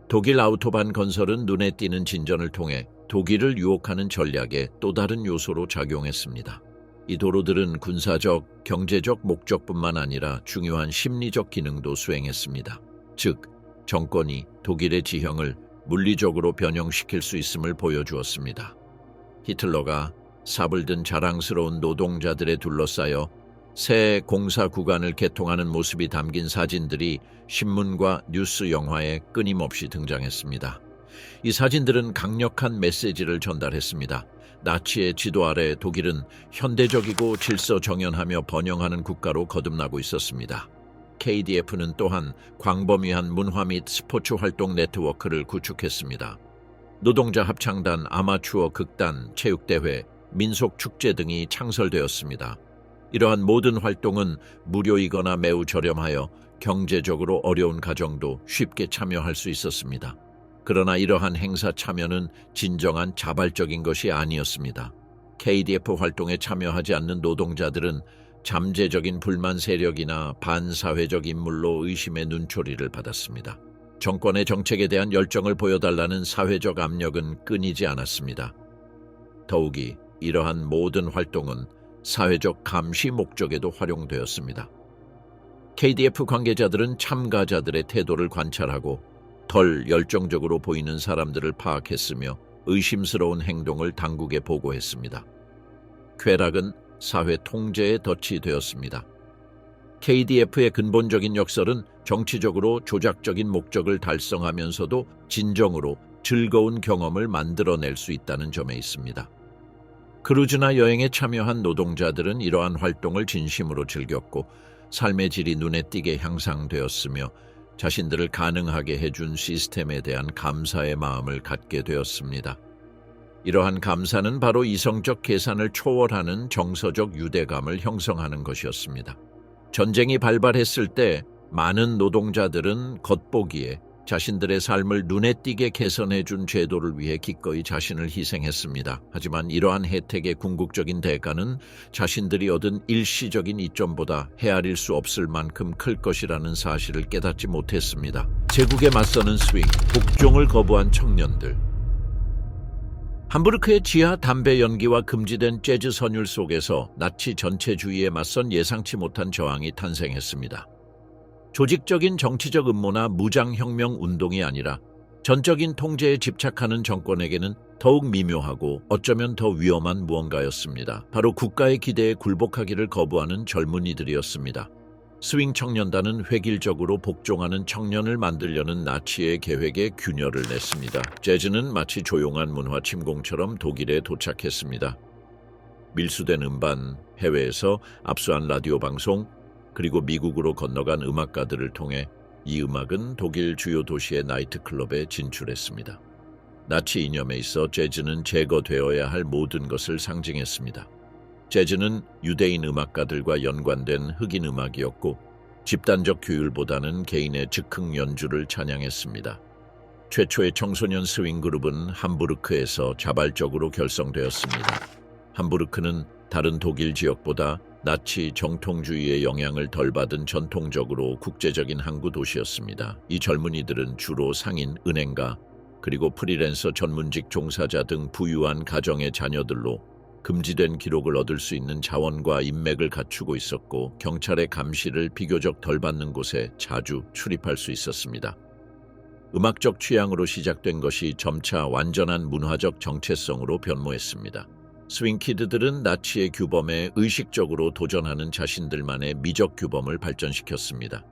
독일 아우토반 건설은 눈에 띄는 진전을 통해 독일을 유혹하는 전략의 또 다른 요소로 작용했습니다. 이 도로들은 군사적, 경제적 목적뿐만 아니라 중요한 심리적 기능도 수행했습니다. 즉, 정권이 독일의 지형을 물리적으로 변형시킬 수 있음을 보여주었습니다. 히틀러가 삽을 든 자랑스러운 노동자들에 둘러싸여 새 공사 구간을 개통하는 모습이 담긴 사진들이 신문과 뉴스 영화에 끊임없이 등장했습니다. 이 사진들은 강력한 메시지를 전달했습니다. 나치의 지도 아래 독일은 현대적이고 질서 정연하며 번영하는 국가로 거듭나고 있었습니다. KDF는 또한 광범위한 문화 및 스포츠 활동 네트워크를 구축했습니다. 노동자 합창단, 아마추어 극단, 체육대회, 민속축제 등이 창설되었습니다. 이러한 모든 활동은 무료이거나 매우 저렴하여 경제적으로 어려운 가정도 쉽게 참여할 수 있었습니다. 그러나 이러한 행사 참여는 진정한 자발적인 것이 아니었습니다. KDF 활동에 참여하지 않는 노동자들은 잠재적인 불만 세력이나 반사회적 인물로 의심의 눈초리를 받았습니다. 정권의 정책에 대한 열정을 보여달라는 사회적 압력은 끊이지 않았습니다. 더욱이 이러한 모든 활동은 사회적 감시 목적에도 활용되었습니다. KDF 관계자들은 참가자들의 태도를 관찰하고 덜 열정적으로 보이는 사람들을 파악했으며 의심스러운 행동을 당국에 보고했습니다. 쾌락은 사회 통제의 덫이 되었습니다. KDF의 근본적인 역설은 정치적으로 조작적인 목적을 달성하면서도 진정으로 즐거운 경험을 만들어낼 수 있다는 점에 있습니다. 크루즈나 여행에 참여한 노동자들은 이러한 활동을 진심으로 즐겼고 삶의 질이 눈에 띄게 향상되었으며 자신들을 가능하게 해준 시스템에 대한 감사의 마음을 갖게 되었습니다. 이러한 감사는 바로 이성적 계산을 초월하는 정서적 유대감을 형성하는 것이었습니다. 전쟁이 발발했을 때 많은 노동자들은 겉보기에 자신들의 삶을 눈에 띄게 개선해준 제도를 위해 기꺼이 자신을 희생했습니다. 하지만 이러한 혜택의 궁극적인 대가는 자신들이 얻은 일시적인 이점보다 헤아릴 수 없을 만큼 클 것이라는 사실을 깨닫지 못했습니다. 제국에 맞서는 스윙, 복종을 거부한 청년들. 함부르크의 지하 담배 연기와 금지된 재즈 선율 속에서 나치 전체주의에 맞선 예상치 못한 저항이 탄생했습니다. 조직적인 정치적 음모나 무장혁명 운동이 아니라 전적인 통제에 집착하는 정권에게는 더욱 미묘하고 어쩌면 더 위험한 무언가였습니다. 바로 국가의 기대에 굴복하기를 거부하는 젊은이들이었습니다. 스윙 청년단은 획일적으로 복종하는 청년을 만들려는 나치의 계획에 균열을 냈습니다. 재즈는 마치 조용한 문화 침공처럼 독일에 도착했습니다. 밀수된 음반, 해외에서 압수한 라디오 방송, 그리고 미국으로 건너간 음악가들을 통해 이 음악은 독일 주요 도시의 나이트클럽에 진출했습니다. 나치 이념에 있어 재즈는 제거되어야 할 모든 것을 상징했습니다. 재즈는 유대인 음악가들과 연관된 흑인 음악이었고 집단적 규율보다는 개인의 즉흥 연주를 찬양했습니다. 최초의 청소년 스윙 그룹은 함부르크에서 자발적으로 결성되었습니다. 함부르크는 다른 독일 지역보다 나치 정통주의의 영향을 덜 받은 전통적으로 국제적인 항구 도시였습니다. 이 젊은이들은 주로 상인, 은행가, 그리고 프리랜서 전문직 종사자 등 부유한 가정의 자녀들로 금지된 기록을 얻을 수 있는 자원과 인맥을 갖추고 있었고 경찰의 감시를 비교적 덜 받는 곳에 자주 출입할 수 있었습니다. 음악적 취향으로 시작된 것이 점차 완전한 문화적 정체성으로 변모했습니다. 스윙키드들은 나치의 규범에 의식적으로 도전하는 자신들만의 미적 규범을 발전시켰습니다.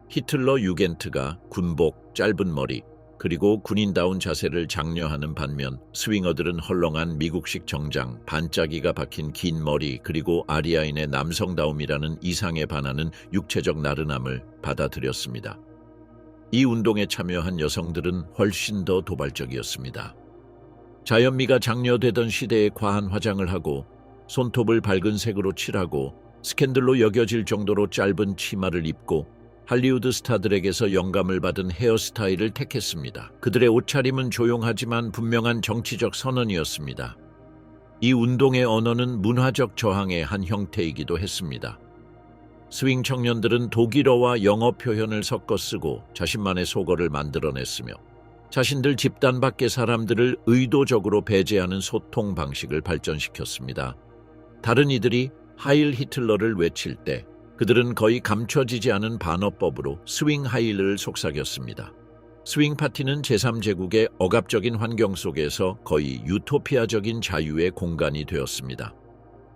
히틀러 유겐트가 군복, 짧은 머리, 그리고 군인다운 자세를 장려하는 반면 스윙어들은 헐렁한 미국식 정장, 반짝이가 박힌 긴 머리, 그리고 아리아인의 남성다움이라는 이상에 반하는 육체적 나른함을 받아들였습니다. 이 운동에 참여한 여성들은 훨씬 더 도발적이었습니다. 자연미가 장려되던 시대에 과한 화장을 하고 손톱을 밝은 색으로 칠하고 스캔들로 여겨질 정도로 짧은 치마를 입고 할리우드 스타들에게서 영감을 받은 헤어스타일을 택했습니다. 그들의 옷차림은 조용하지만 분명한 정치적 선언이었습니다. 이 운동의 언어는 문화적 저항의 한 형태이기도 했습니다. 스윙 청년들은 독일어와 영어 표현을 섞어 쓰고 자신만의 속어를 만들어냈으며 자신들 집단 밖의 사람들을 의도적으로 배제하는 소통 방식을 발전시켰습니다. 다른 이들이 하일 히틀러를 외칠 때 그들은 거의 감춰지지 않은 반어법으로 스윙 하일을 속삭였습니다. 스윙 파티는 제3제국의 억압적인 환경 속에서 거의 유토피아적인 자유의 공간이 되었습니다.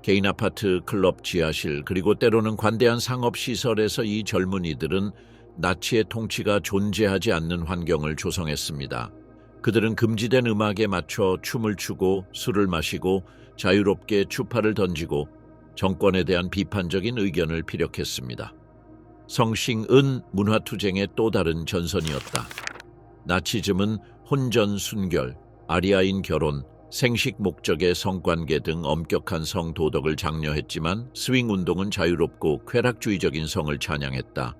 개인 아파트, 클럽, 지하실, 그리고 때로는 관대한 상업시설에서 이 젊은이들은 나치의 통치가 존재하지 않는 환경을 조성했습니다. 그들은 금지된 음악에 맞춰 춤을 추고 술을 마시고 자유롭게 추파를 던지고 정권에 대한 비판적인 의견을 피력했습니다. 성싱은 문화투쟁의 또 다른 전선이었다. 나치즘은 혼전 순결, 아리아인 결혼, 생식 목적의 성관계 등 엄격한 성도덕을 장려했지만 스윙 운동은 자유롭고 쾌락주의적인 성을 찬양했다.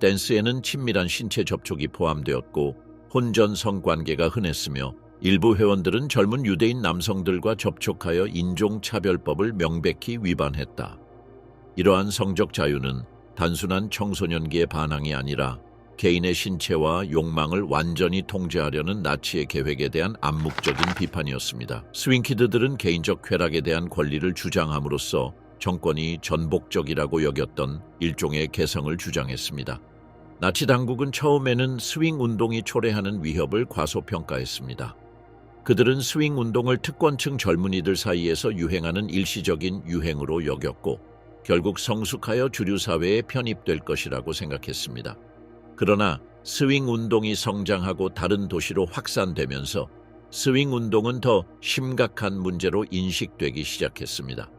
댄스에는 친밀한 신체 접촉이 포함되었고 혼전 성관계가 흔했으며 일부 회원들은 젊은 유대인 남성들과 접촉하여 인종차별법을 명백히 위반했다. 이러한 성적 자유는 단순한 청소년기의 반항이 아니라 개인의 신체와 욕망을 완전히 통제하려는 나치의 계획에 대한 암묵적인 비판이었습니다. 스윙키드들은 개인적 쾌락에 대한 권리를 주장함으로써 정권이 전복적이라고 여겼던 일종의 개성을 주장했습니다. 나치 당국은 처음에는 스윙 운동이 초래하는 위협을 과소평가했습니다. 그들은 스윙 운동을 특권층 젊은이들 사이에서 유행하는 일시적인 유행으로 여겼고 결국 성숙하여 주류 사회에 편입될 것이라고 생각했습니다. 그러나 스윙 운동이 성장하고 다른 도시로 확산되면서 스윙 운동은 더 심각한 문제로 인식되기 시작했습니다.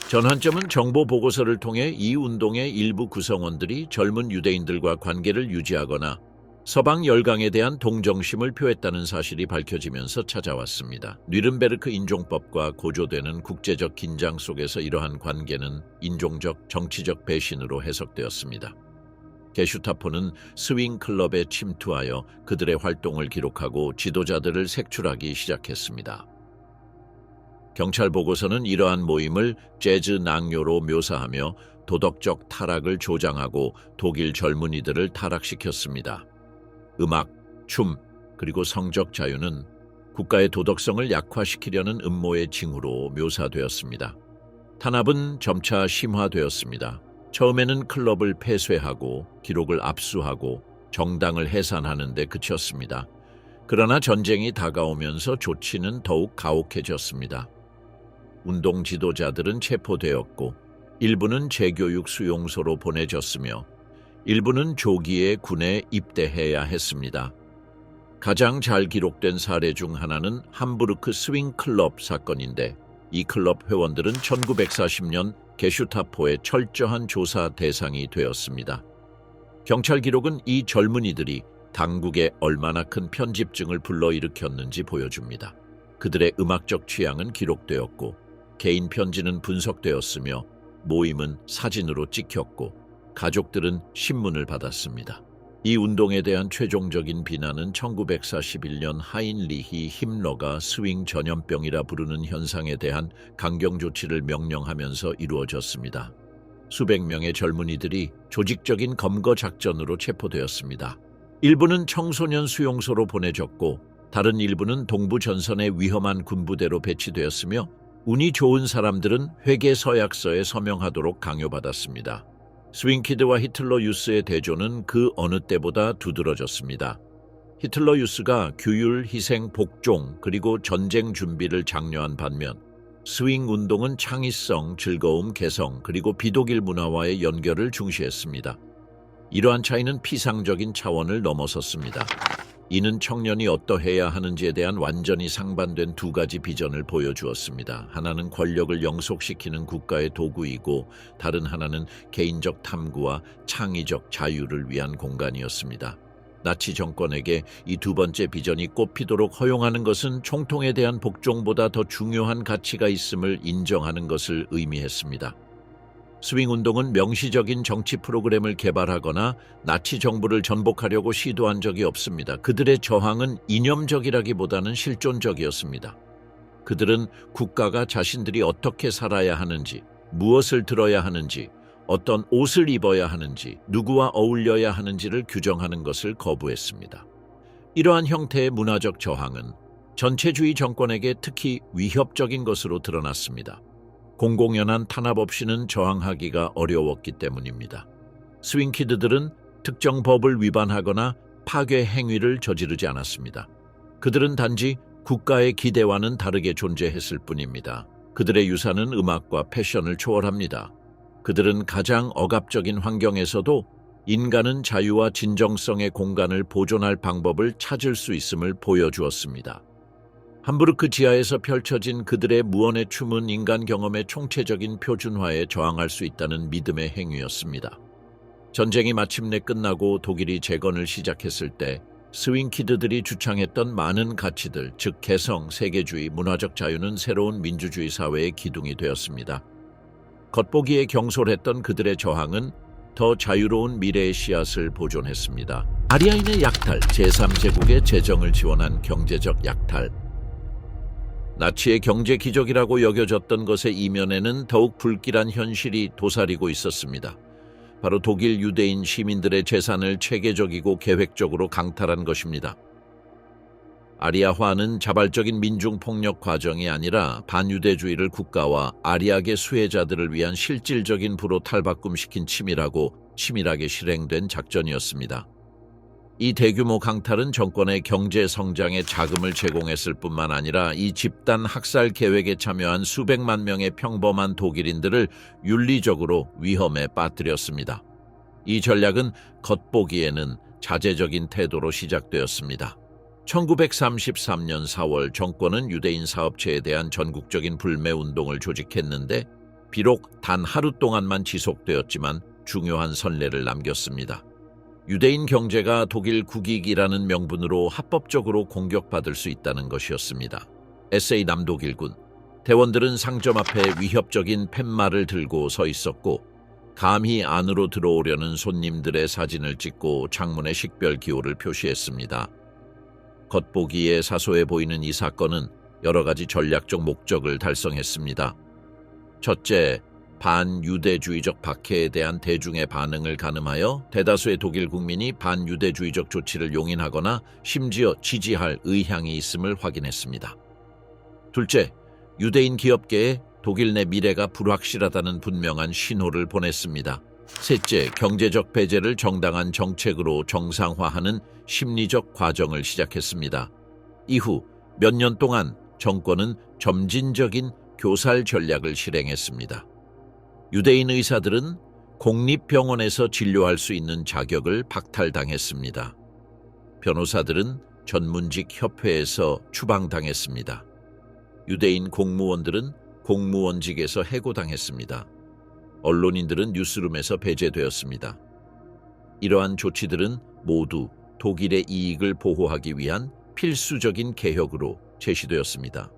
전환점은 정보 보고서를 통해 이 운동의 일부 구성원들이 젊은 유대인들과 관계를 유지하거나 서방 열강에 대한 동정심을 표했다는 사실이 밝혀지면서 찾아왔습니다. 뉘른베르크 인종법과 고조되는 국제적 긴장 속에서 이러한 관계는 인종적, 정치적 배신으로 해석되었습니다. 게슈타포는 스윙 클럽에 침투하여 그들의 활동을 기록하고 지도자들을 색출하기 시작했습니다. 경찰 보고서는 이러한 모임을 재즈 낭요로 묘사하며 도덕적 타락을 조장하고 독일 젊은이들을 타락시켰습니다. 음악, 춤, 그리고 성적 자유는 국가의 도덕성을 약화시키려는 음모의 징후로 묘사되었습니다. 탄압은 점차 심화되었습니다. 처음에는 클럽을 폐쇄하고 기록을 압수하고 정당을 해산하는 데 그쳤습니다. 그러나 전쟁이 다가오면서 조치는 더욱 가혹해졌습니다. 운동 지도자들은 체포되었고 일부는 재교육 수용소로 보내졌으며 일부는 조기에 군에 입대해야 했습니다. 가장 잘 기록된 사례 중 하나는 함부르크 스윙 클럽 사건인데 이 클럽 회원들은 1940년 게슈타포의 철저한 조사 대상이 되었습니다. 경찰 기록은 이 젊은이들이 당국에 얼마나 큰 편집증을 불러일으켰는지 보여줍니다. 그들의 음악적 취향은 기록되었고 개인 편지는 분석되었으며 모임은 사진으로 찍혔고 가족들은 신문을 받았습니다. 이 운동에 대한 최종적인 비난은 1941년 하인리히 힘러가 스윙 전염병이라 부르는 현상에 대한 강경 조치를 명령하면서 이루어졌습니다. 수백 명의 젊은이들이 조직적인 검거 작전으로 체포되었습니다. 일부는 청소년 수용소로 보내졌고 다른 일부는 동부 전선의 위험한 군부대로 배치되었으며 운이 좋은 사람들은 회계 서약서에 서명하도록 강요받았습니다. 스윙키드와 히틀러 유스의 대조는 그 어느 때보다 두드러졌습니다. 히틀러 유스가 규율, 희생, 복종, 그리고 전쟁 준비를 장려한 반면 스윙 운동은 창의성, 즐거움, 개성, 그리고 비독일 문화와의 연결을 중시했습니다. 이러한 차이는 피상적인 차원을 넘어섰습니다. 이는 청년이 어떠해야 하는지에 대한 완전히 상반된 두 가지 비전을 보여주었습니다. 하나는 권력을 영속시키는 국가의 도구이고 다른 하나는 개인적 탐구와 창의적 자유를 위한 공간이었습니다. 나치 정권에게 이 두 번째 비전이 꽃피도록 허용하는 것은 총통에 대한 복종보다 더 중요한 가치가 있음을 인정하는 것을 의미했습니다. 스윙 운동은 명시적인 정치 프로그램을 개발하거나 나치 정부를 전복하려고 시도한 적이 없습니다. 그들의 저항은 이념적이라기보다는 실존적이었습니다. 그들은 국가가 자신들이 어떻게 살아야 하는지, 무엇을 들어야 하는지, 어떤 옷을 입어야 하는지, 누구와 어울려야 하는지를 규정하는 것을 거부했습니다. 이러한 형태의 문화적 저항은 전체주의 정권에게 특히 위협적인 것으로 드러났습니다. 공공연한 탄압 없이는 저항하기가 어려웠기 때문입니다. 스윙키드들은 특정 법을 위반하거나 파괴 행위를 저지르지 않았습니다. 그들은 단지 국가의 기대와는 다르게 존재했을 뿐입니다. 그들의 유산은 음악과 패션을 초월합니다. 그들은 가장 억압적인 환경에서도 인간은 자유와 진정성의 공간을 보존할 방법을 찾을 수 있음을 보여주었습니다. 함부르크 지하에서 펼쳐진 그들의 무언의 춤은 인간 경험의 총체적인 표준화에 저항할 수 있다는 믿음의 행위였습니다. 전쟁이 마침내 끝나고 독일이 재건을 시작했을 때 스윙키드들이 주창했던 많은 가치들, 즉 개성, 세계주의, 문화적 자유는 새로운 민주주의 사회의 기둥이 되었습니다. 겉보기에 경솔했던 그들의 저항은 더 자유로운 미래의 씨앗을 보존했습니다. 아리아인의 약탈, 제3제국의 재정을 지원한 경제적 약탈. 나치의 경제 기적이라고 여겨졌던 것의 이면에는 더욱 불길한 현실이 도사리고 있었습니다. 바로 독일 유대인 시민들의 재산을 체계적이고 계획적으로 강탈한 것입니다. 아리아화는 자발적인 민중폭력 과정이 아니라 반유대주의를 국가와 아리아계 수혜자들을 위한 실질적인 부로 탈바꿈시킨 치밀하게 실행된 작전이었습니다. 이 대규모 강탈은 정권의 경제 성장에 자금을 제공했을 뿐만 아니라 이 집단 학살 계획에 참여한 수백만 명의 평범한 독일인들을 윤리적으로 위험에 빠뜨렸습니다. 이 전략은 겉보기에는 자제적인 태도로 시작되었습니다. 1933년 4월 정권은 유대인 사업체에 대한 전국적인 불매운동을 조직했는데 비록 단 하루 동안만 지속되었지만 중요한 선례를 남겼습니다. 유대인 경제가 독일 국익이라는 명분으로 합법적으로 공격받을 수 있다는 것이었습니다. SA 남독일군 대원들은 상점 앞에 위협적인 팻말을 들고 서 있었고 감히 안으로 들어오려는 손님들의 사진을 찍고 창문에 식별 기호를 표시했습니다. 겉보기에 사소해 보이는 이 사건은 여러 가지 전략적 목적을 달성했습니다. 첫째, 반유대주의적 박해에 대한 대중의 반응을 가늠하여 대다수의 독일 국민이 반유대주의적 조치를 용인하거나 심지어 지지할 의향이 있음을 확인했습니다. 둘째, 유대인 기업계에 독일 내 미래가 불확실하다는 분명한 신호를 보냈습니다. 셋째, 경제적 배제를 정당한 정책으로 정상화하는 심리적 과정을 시작했습니다. 이후 몇 년 동안 정권은 점진적인 교살 전략을 실행했습니다. 유대인 의사들은 공립병원에서 진료할 수 있는 자격을 박탈당했습니다. 변호사들은 전문직 협회에서 추방당했습니다. 유대인 공무원들은 공무원직에서 해고당했습니다. 언론인들은 뉴스룸에서 배제되었습니다. 이러한 조치들은 모두 독일의 이익을 보호하기 위한 필수적인 개혁으로 제시되었습니다.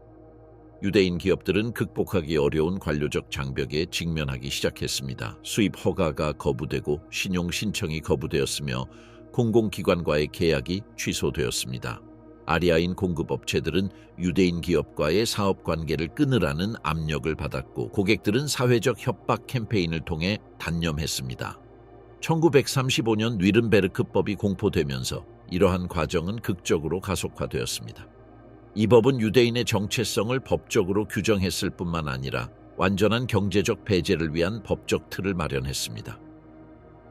유대인 기업들은 극복하기 어려운 관료적 장벽에 직면하기 시작했습니다. 수입 허가가 거부되고 신용 신청이 거부되었으며 공공기관과의 계약이 취소되었습니다. 아리아인 공급업체들은 유대인 기업과의 사업 관계를 끊으라는 압력을 받았고 고객들은 사회적 협박 캠페인을 통해 단념했습니다. 1935년 뉘른베르크법이 공포되면서 이러한 과정은 극적으로 가속화되었습니다. 이 법은 유대인의 정체성을 법적으로 규정했을 뿐만 아니라 완전한 경제적 배제를 위한 법적 틀을 마련했습니다.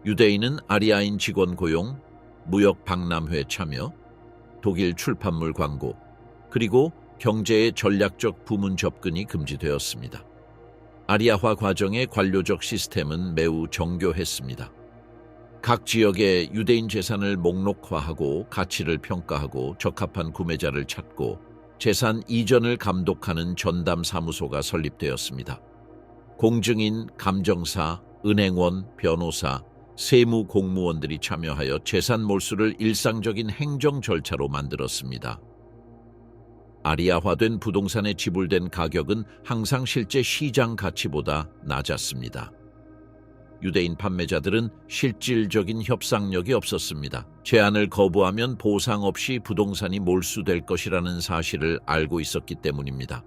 유대인은 아리아인 직원 고용, 무역 박람회 참여, 독일 출판물 광고, 그리고 경제의 전략적 부문 접근이 금지되었습니다. 아리아화 과정의 관료적 시스템은 매우 정교했습니다. 각 지역의 유대인 재산을 목록화하고 가치를 평가하고 적합한 구매자를 찾고 재산 이전을 감독하는 전담 사무소가 설립되었습니다. 공증인, 감정사, 은행원, 변호사, 세무 공무원들이 참여하여 재산 몰수를 일상적인 행정 절차로 만들었습니다. 아리아화된 부동산에 지불된 가격은 항상 실제 시장 가치보다 낮았습니다. 유대인 판매자들은 실질적인 협상력이 없었습니다. 제안을 거부하면 보상 없이 부동산이 몰수될 것이라는 사실을 알고 있었기 때문입니다.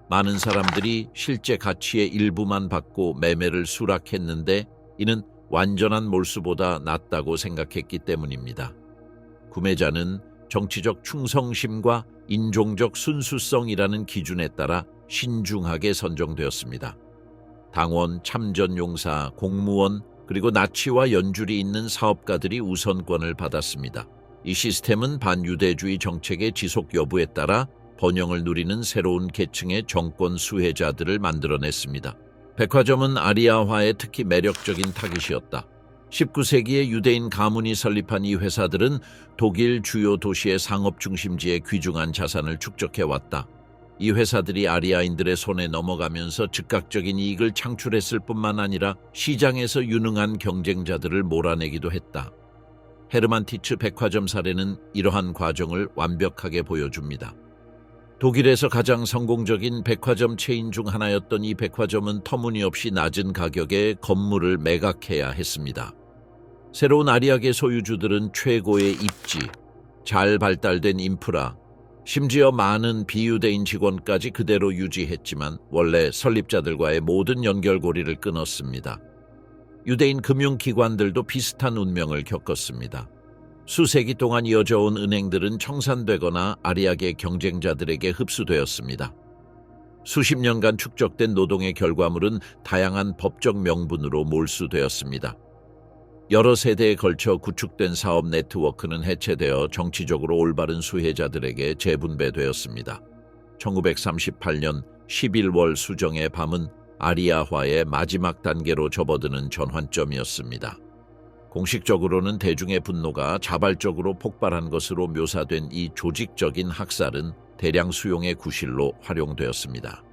많은 사람들이 실제 가치의 일부만 받고 매매를 수락했는데 이는 완전한 몰수보다 낫다고 생각했기 때문입니다. 구매자는 정치적 충성심과 인종적 순수성이라는 기준에 따라 신중하게 선정되었습니다. 당원, 참전용사, 공무원, 그리고 나치와 연줄이 있는 사업가들이 우선권을 받았습니다. 이 시스템은 반유대주의 정책의 지속 여부에 따라 번영을 누리는 새로운 계층의 정권 수혜자들을 만들어냈습니다. 백화점은 아리아화의 특히 매력적인 타깃이었다. 19세기에 유대인 가문이 설립한 이 회사들은 독일 주요 도시의 상업 중심지에 귀중한 자산을 축적해왔다. 이 회사들이 아리아인들의 손에 넘어가면서 즉각적인 이익을 창출했을 뿐만 아니라 시장에서 유능한 경쟁자들을 몰아내기도 했다. 헤르만 티츠 백화점 사례는 이러한 과정을 완벽하게 보여줍니다. 독일에서 가장 성공적인 백화점 체인 중 하나였던 이 백화점은 터무니없이 낮은 가격에 건물을 매각해야 했습니다. 새로운 아리아계 소유주들은 최고의 입지, 잘 발달된 인프라, 심지어 많은 비유대인 직원까지 그대로 유지했지만 원래 설립자들과의 모든 연결고리를 끊었습니다. 유대인 금융기관들도 비슷한 운명을 겪었습니다. 수세기 동안 이어져온 은행들은 청산되거나 아리아계 경쟁자들에게 흡수되었습니다. 수십 년간 축적된 노동의 결과물은 다양한 법적 명분으로 몰수되었습니다. 여러 세대에 걸쳐 구축된 사업 네트워크는 해체되어 정치적으로 올바른 수혜자들에게 재분배되었습니다. 1938년 11월 수정의 밤은 아리아화의 마지막 단계로 접어드는 전환점이었습니다. 공식적으로는 대중의 분노가 자발적으로 폭발한 것으로 묘사된 이 조직적인 학살은 대량 수용의 구실로 활용되었습니다.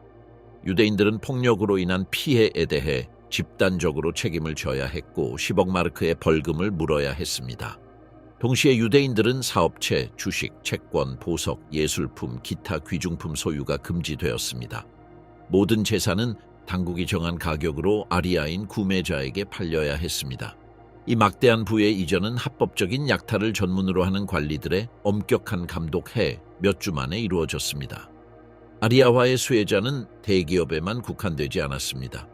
유대인들은 폭력으로 인한 피해에 대해 집단적으로 책임을 져야 했고 10억 마르크의 벌금을 물어야 했습니다. 동시에 유대인들은 사업체, 주식, 채권, 보석, 예술품, 기타 귀중품 소유가 금지되었습니다. 모든 재산은 당국이 정한 가격으로 아리아인 구매자에게 팔려야 했습니다. 이 막대한 부의 이전은 합법적인 약탈을 전문으로 하는 관리들의 엄격한 감독하에 몇 주 만에 이루어졌습니다. 아리아화의 수혜자는 대기업에만 국한되지 않았습니다.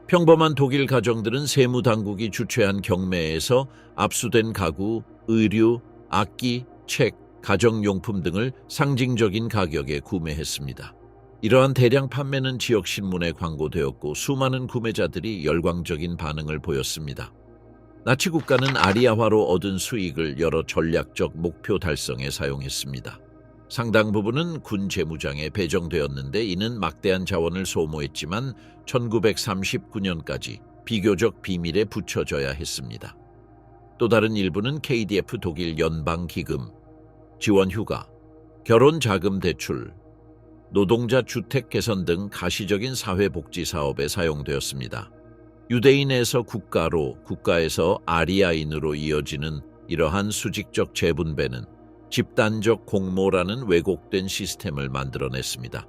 평범한 독일 가정들은 세무당국이 주최한 경매에서 압수된 가구, 의류, 악기, 책, 가정용품 등을 상징적인 가격에 구매했습니다. 이러한 대량 판매는 지역 신문에 광고되었고 수많은 구매자들이 열광적인 반응을 보였습니다. 나치 국가는 아리아화로 얻은 수익을 여러 전략적 목표 달성에 사용했습니다. 상당 부분은 군 재무장에 배정되었는데 이는 막대한 자원을 소모했지만 1939년까지 비교적 비밀에 붙여져야 했습니다. 또 다른 일부는 KDF 독일 연방기금, 지원휴가, 결혼자금 대출, 노동자 주택 개선 등 가시적인 사회복지 사업에 사용되었습니다. 유대인에서 국가로, 국가에서 아리아인으로 이어지는 이러한 수직적 재분배는 집단적 공모라는 왜곡된 시스템을 만들어냈습니다.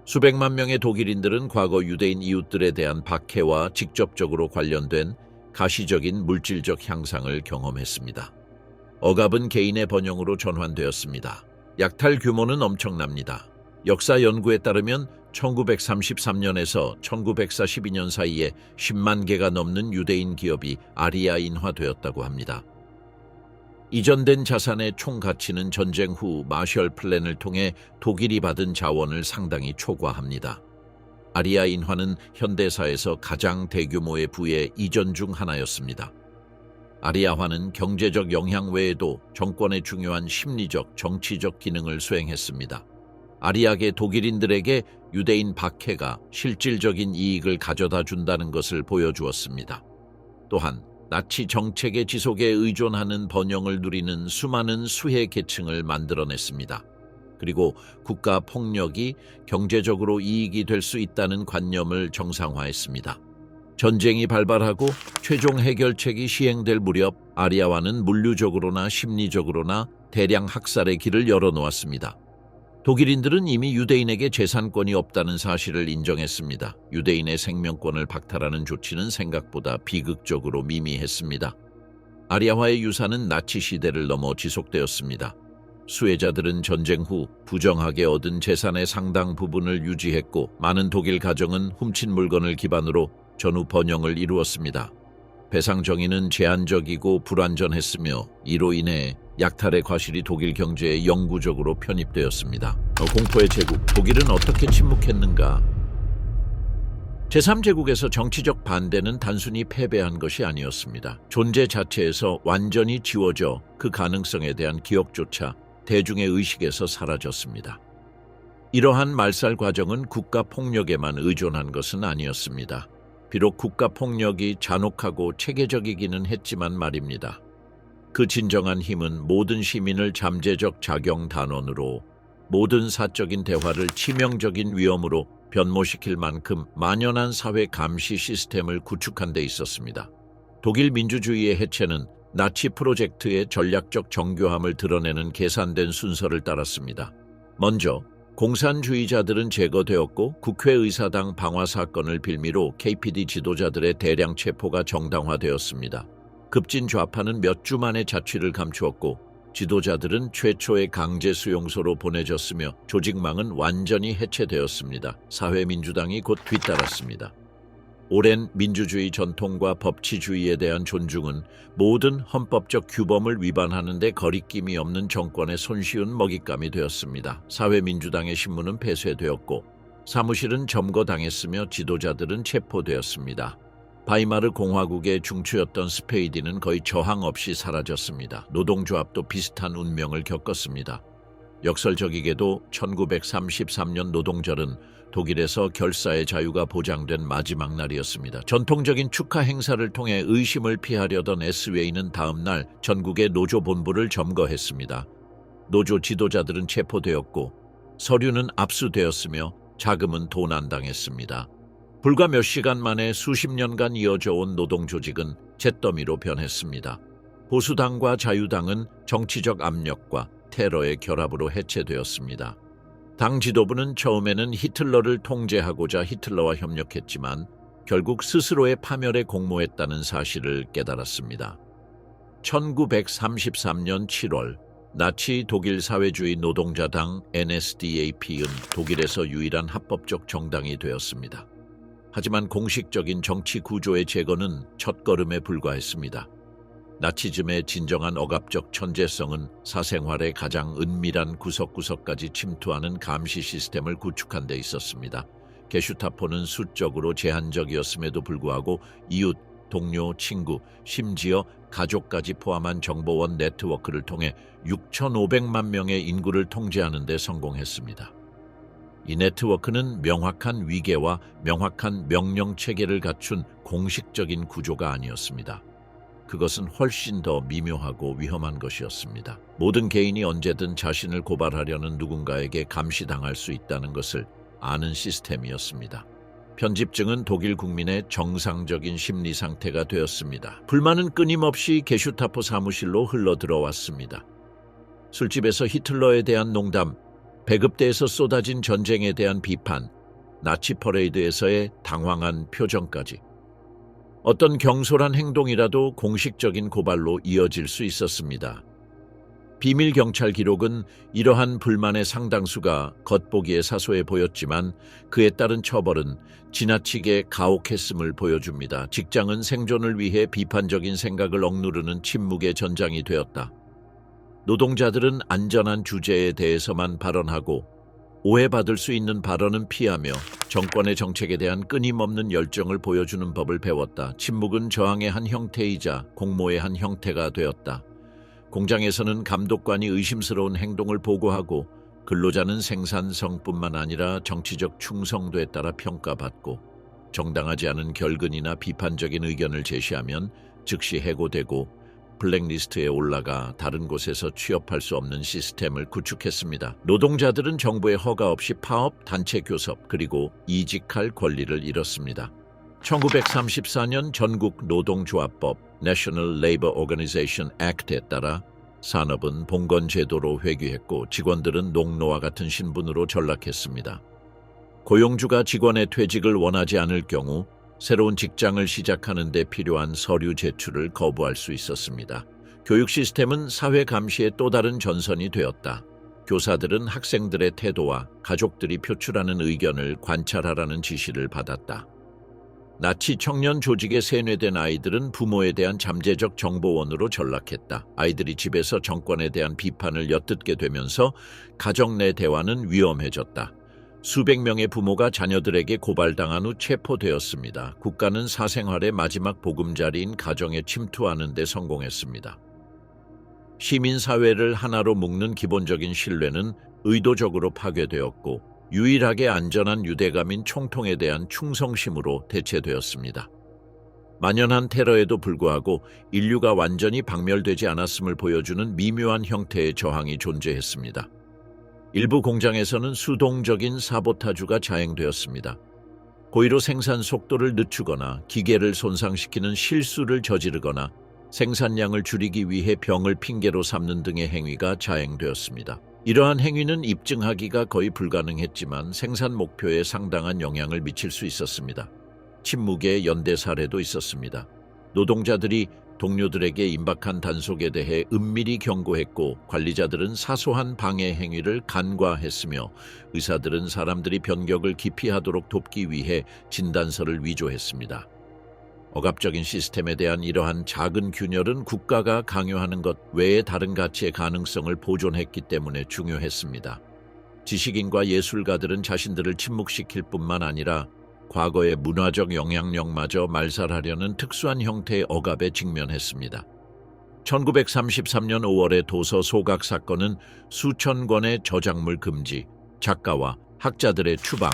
수백만 명의 독일인들은 과거 유대인 이웃들에 대한 박해와 직접적으로 관련된 가시적인 물질적 향상을 경험했습니다. 억압은 개인의 번영으로 전환되었습니다. 약탈 규모는 엄청납니다. 역사 연구에 따르면 1933년에서 1942년 사이에 10만 개가 넘는 유대인 기업이 아리아인화되었다고 합니다. 이전된 자산의 총 가치는 전쟁 후 마셜 플랜을 통해 독일이 받은 자원을 상당히 초과합니다. 아리아인화는 현대사에서 가장 대규모의 부의 이전 중 하나였습니다. 아리아화는 경제적 영향 외에도 정권의 중요한 심리적, 정치적 기능을 수행했습니다. 아리아계 독일인들에게 유대인 박해가 실질적인 이익을 가져다 준다는 것을 보여주었습니다. 또한 나치 정책의 지속에 의존하는 번영을 누리는 수많은 수혜 계층을 만들어냈습니다. 그리고 국가 폭력이 경제적으로 이익이 될 수 있다는 관념을 정상화했습니다. 전쟁이 발발하고 최종 해결책이 시행될 무렵 아리아화는 물리적으로나 심리적으로나 대량 학살의 길을 열어놓았습니다. 독일인들은 이미 유대인에게 재산권이 없다는 사실을 인정했습니다. 유대인의 생명권을 박탈하는 조치는 생각보다 비극적으로 미미했습니다. 아리아화의 유산은 나치 시대를 넘어 지속되었습니다. 수혜자들은 전쟁 후 부정하게 얻은 재산의 상당 부분을 유지했고 많은 독일 가정은 훔친 물건을 기반으로 전후 번영을 이루었습니다. 배상 정의는 제한적이고 불완전했으며 이로 인해 약탈의 과실이 독일 경제에 영구적으로 편입되었습니다. 공포의 제국, 독일은 어떻게 침묵했는가? 제3제국에서 정치적 반대는 단순히 패배한 것이 아니었습니다. 존재 자체에서 완전히 지워져 그 가능성에 대한 기억조차 대중의 의식에서 사라졌습니다. 이러한 말살 과정은 국가 폭력에만 의존한 것은 아니었습니다. 비록 국가 폭력이 잔혹하고 체계적이기는 했지만 말입니다. 그 진정한 힘은 모든 시민을 잠재적 자경 단원으로, 모든 사적인 대화를 치명적인 위험으로 변모시킬 만큼 만연한 사회 감시 시스템을 구축한 데 있었습니다. 독일 민주주의의 해체는 나치 프로젝트의 전략적 정교함을 드러내는 계산된 순서를 따랐습니다. 먼저 공산주의자들은 제거되었고 국회의사당 방화 사건을 빌미로 KPD 지도자들의 대량 체포가 정당화되었습니다. 급진 좌파는 몇 주 만에 자취를 감추었고 지도자들은 최초의 강제 수용소로 보내졌으며 조직망은 완전히 해체되었습니다. 사회민주당이 곧 뒤따랐습니다. 오랜 민주주의 전통과 법치주의에 대한 존중은 모든 헌법적 규범을 위반하는 데 거리낌이 없는 정권의 손쉬운 먹잇감이 되었습니다. 사회민주당의 신문은 폐쇄되었고 사무실은 점거당했으며 지도자들은 체포되었습니다. 바이마르 공화국의 중추였던 스페이디는 거의 저항 없이 사라졌습니다. 노동조합도 비슷한 운명을 겪었습니다. 역설적이게도 1933년 노동절은 독일에서 결사의 자유가 보장된 마지막 날이었습니다. 전통적인 축하 행사를 통해 의심을 피하려던 SWA는 다음 날 전국의 노조 본부를 점거했습니다. 노조 지도자들은 체포되었고 서류는 압수되었으며 자금은 도난당했습니다. 불과 몇 시간 만에 수십 년간 이어져 온 노동조직은 잿더미로 변했습니다. 보수당과 자유당은 정치적 압력과 테러의 결합으로 해체되었습니다. 당 지도부는 처음에는 히틀러를 통제하고자 히틀러와 협력했지만 결국 스스로의 파멸에 공모했다는 사실을 깨달았습니다. 1933년 7월 나치 독일 사회주의 노동자당 NSDAP은 독일에서 유일한 합법적 정당이 되었습니다. 하지만 공식적인 정치 구조의 재건은 첫걸음에 불과했습니다. 나치즘의 진정한 억압적 천재성은 사생활의 가장 은밀한 구석구석까지 침투하는 감시 시스템을 구축한 데 있었습니다. 게슈타포는 수적으로 제한적이었음에도 불구하고 이웃, 동료, 친구, 심지어 가족까지 포함한 정보원 네트워크를 통해 6,500만 명의 인구를 통제하는 데 성공했습니다. 이 네트워크는 명확한 위계와 명확한 명령 체계를 갖춘 공식적인 구조가 아니었습니다. 그것은 훨씬 더 미묘하고 위험한 것이었습니다. 모든 개인이 언제든 자신을 고발하려는 누군가에게 감시당할 수 있다는 것을 아는 시스템이었습니다. 편집증은 독일 국민의 정상적인 심리 상태가 되었습니다. 불만은 끊임없이 게슈타포 사무실로 흘러들어왔습니다. 술집에서 히틀러에 대한 농담, 배급대에서 쏟아진 전쟁에 대한 비판, 나치 퍼레이드에서의 당황한 표정까지. 어떤 경솔한 행동이라도 공식적인 고발로 이어질 수 있었습니다. 비밀 경찰 기록은 이러한 불만의 상당수가 겉보기에 사소해 보였지만 그에 따른 처벌은 지나치게 가혹했음을 보여줍니다. 직장은 생존을 위해 비판적인 생각을 억누르는 침묵의 전장이 되었다. 노동자들은 안전한 주제에 대해서만 발언하고 오해받을 수 있는 발언은 피하며 정권의 정책에 대한 끊임없는 열정을 보여주는 법을 배웠다. 침묵은 저항의 한 형태이자 공모의 한 형태가 되었다. 공장에서는 감독관이 의심스러운 행동을 보고하고 근로자는 생산성뿐만 아니라 정치적 충성도에 따라 평가받고 정당하지 않은 결근이나 비판적인 의견을 제시하면 즉시 해고되고 블랙리스트에 올라가 다른 곳에서 취업할 수 없는 시스템을 구축했습니다. 노동자들은 정부의 허가 없이 파업, 단체 교섭, 그리고 이직할 권리를 잃었습니다. 1934년 전국 노동조합법 National Labor Organization Act에 따라 산업은 봉건 제도로 회귀했고 직원들은 농노와 같은 신분으로 전락했습니다. 고용주가 직원의 퇴직을 원하지 않을 경우 새로운 직장을 시작하는 데 필요한 서류 제출을 거부할 수 있었습니다. 교육 시스템은 사회 감시의 또 다른 전선이 되었다. 교사들은 학생들의 태도와 가족들이 표출하는 의견을 관찰하라는 지시를 받았다. 나치 청년 조직에 세뇌된 아이들은 부모에 대한 잠재적 정보원으로 전락했다. 아이들이 집에서 정권에 대한 비판을 엿듣게 되면서 가정 내 대화는 위험해졌다. 수백 명의 부모가 자녀들에게 고발당한 후 체포되었습니다. 국가는 사생활의 마지막 보금자리인 가정에 침투하는 데 성공했습니다. 시민사회를 하나로 묶는 기본적인 신뢰는 의도적으로 파괴되었고 유일하게 안전한 유대감인 총통에 대한 충성심으로 대체되었습니다. 만연한 테러에도 불구하고 인류가 완전히 박멸되지 않았음을 보여주는 미묘한 형태의 저항이 존재했습니다. 일부 공장에서는 수동적인 사보타주가 자행되었습니다. 고의로 생산 속도를 늦추거나 기계를 손상시키는 실수를 저지르거나 생산량을 줄이기 위해 병을 핑계로 삼는 등의 행위가 자행되었습니다. 이러한 행위는 입증하기가 거의 불가능했지만 생산 목표에 상당한 영향을 미칠 수 있었습니다. 침묵의 연대 사례도 있었습니다. 노동자들이 동료들에게 임박한 단속에 대해 은밀히 경고했고 관리자들은 사소한 방해 행위를 간과했으며 의사들은 사람들이 변격을 기피하도록 돕기 위해 진단서를 위조했습니다. 억압적인 시스템에 대한 이러한 작은 균열은 국가가 강요하는 것 외에 다른 가치의 가능성을 보존했기 때문에 중요했습니다. 지식인과 예술가들은 자신들을 침묵시킬 뿐만 아니라 과거의 문화적 영향력마저 말살하려는 특수한 형태의 억압에 직면했습니다. 1933년 5월의 도서 소각 사건은 수천 권의 저작물 금지, 작가와 학자들의 추방,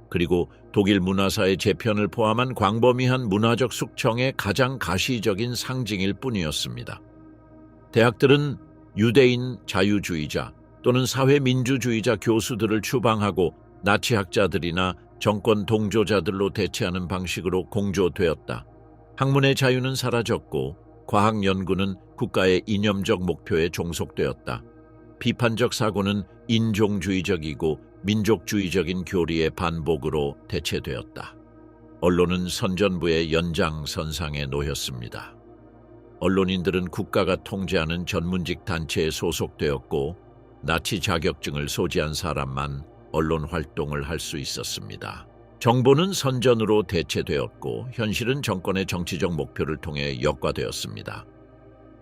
그리고 독일 문화사의 재편을 포함한 광범위한 문화적 숙청의 가장 가시적인 상징일 뿐이었습니다. 대학들은 유대인 자유주의자 또는 사회민주주의자 교수들을 추방하고 나치 학자들이나 정권 동조자들로 대체하는 방식으로 공조되었다. 학문의 자유는 사라졌고 과학 연구는 국가의 이념적 목표에 종속되었다. 비판적 사고는 인종주의적이고 민족주의적인 교리의 반복으로 대체되었다. 언론은 선전부의 연장선상에 놓였습니다. 언론인들은 국가가 통제하는 전문직 단체에 소속되었고 나치 자격증을 소지한 사람만 언론 활동을 할 수 있었습니다. 정보는 선전으로 대체되었고 현실은 정권의 정치적 목표를 통해 역과되었습니다.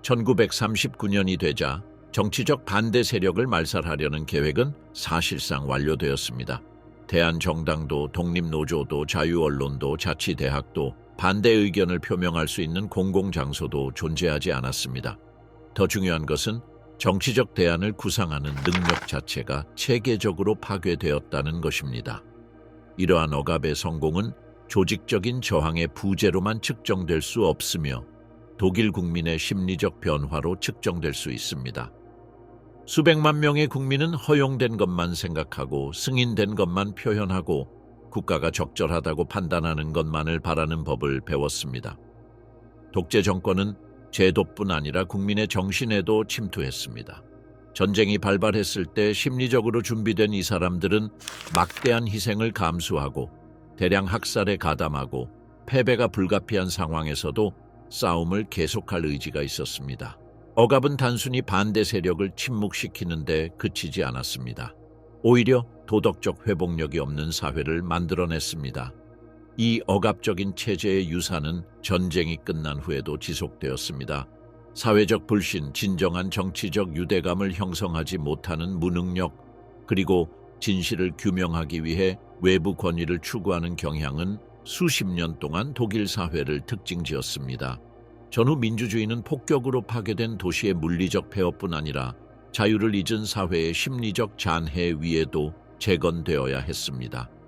1939년이 되자 정치적 반대 세력을 말살하려는 계획은 사실상 완료되었습니다. 대한정당도 독립노조도 자유언론도 자치대학도 반대 의견을 표명할 수 있는 공공장소도 존재하지 않았습니다. 더 중요한 것은 정치적 대안을 구상하는 능력 자체가 체계적으로 파괴되었다는 것입니다. 이러한 억압의 성공은 조직적인 저항의 부재로만 측정될 수 없으며 독일 국민의 심리적 변화로 측정될 수 있습니다. 수백만 명의 국민은 허용된 것만 생각하고 승인된 것만 표현하고 국가가 적절하다고 판단하는 것만을 바라는 법을 배웠습니다. 독재 정권은 제도뿐 아니라 국민의 정신에도 침투했습니다. 전쟁이 발발했을 때 심리적으로 준비된 이 사람들은 막대한 희생을 감수하고 대량 학살에 가담하고 패배가 불가피한 상황에서도 싸움을 계속할 의지가 있었습니다. 억압은 단순히 반대 세력을 침묵시키는 데 그치지 않았습니다. 오히려 도덕적 회복력이 없는 사회를 만들어냈습니다. 이 억압적인 체제의 유산은 전쟁이 끝난 후에도 지속되었습니다. 사회적 불신, 진정한 정치적 유대감을 형성하지 못하는 무능력, 그리고 진실을 규명하기 위해 외부 권위를 추구하는 경향은 수십 년 동안 독일 사회를 특징지었습니다. 전후 민주주의는 폭격으로 파괴된 도시의 물리적 폐허뿐 아니라 자유를 잊은 사회의 심리적 잔해 위에도 재건되어야 했습니다.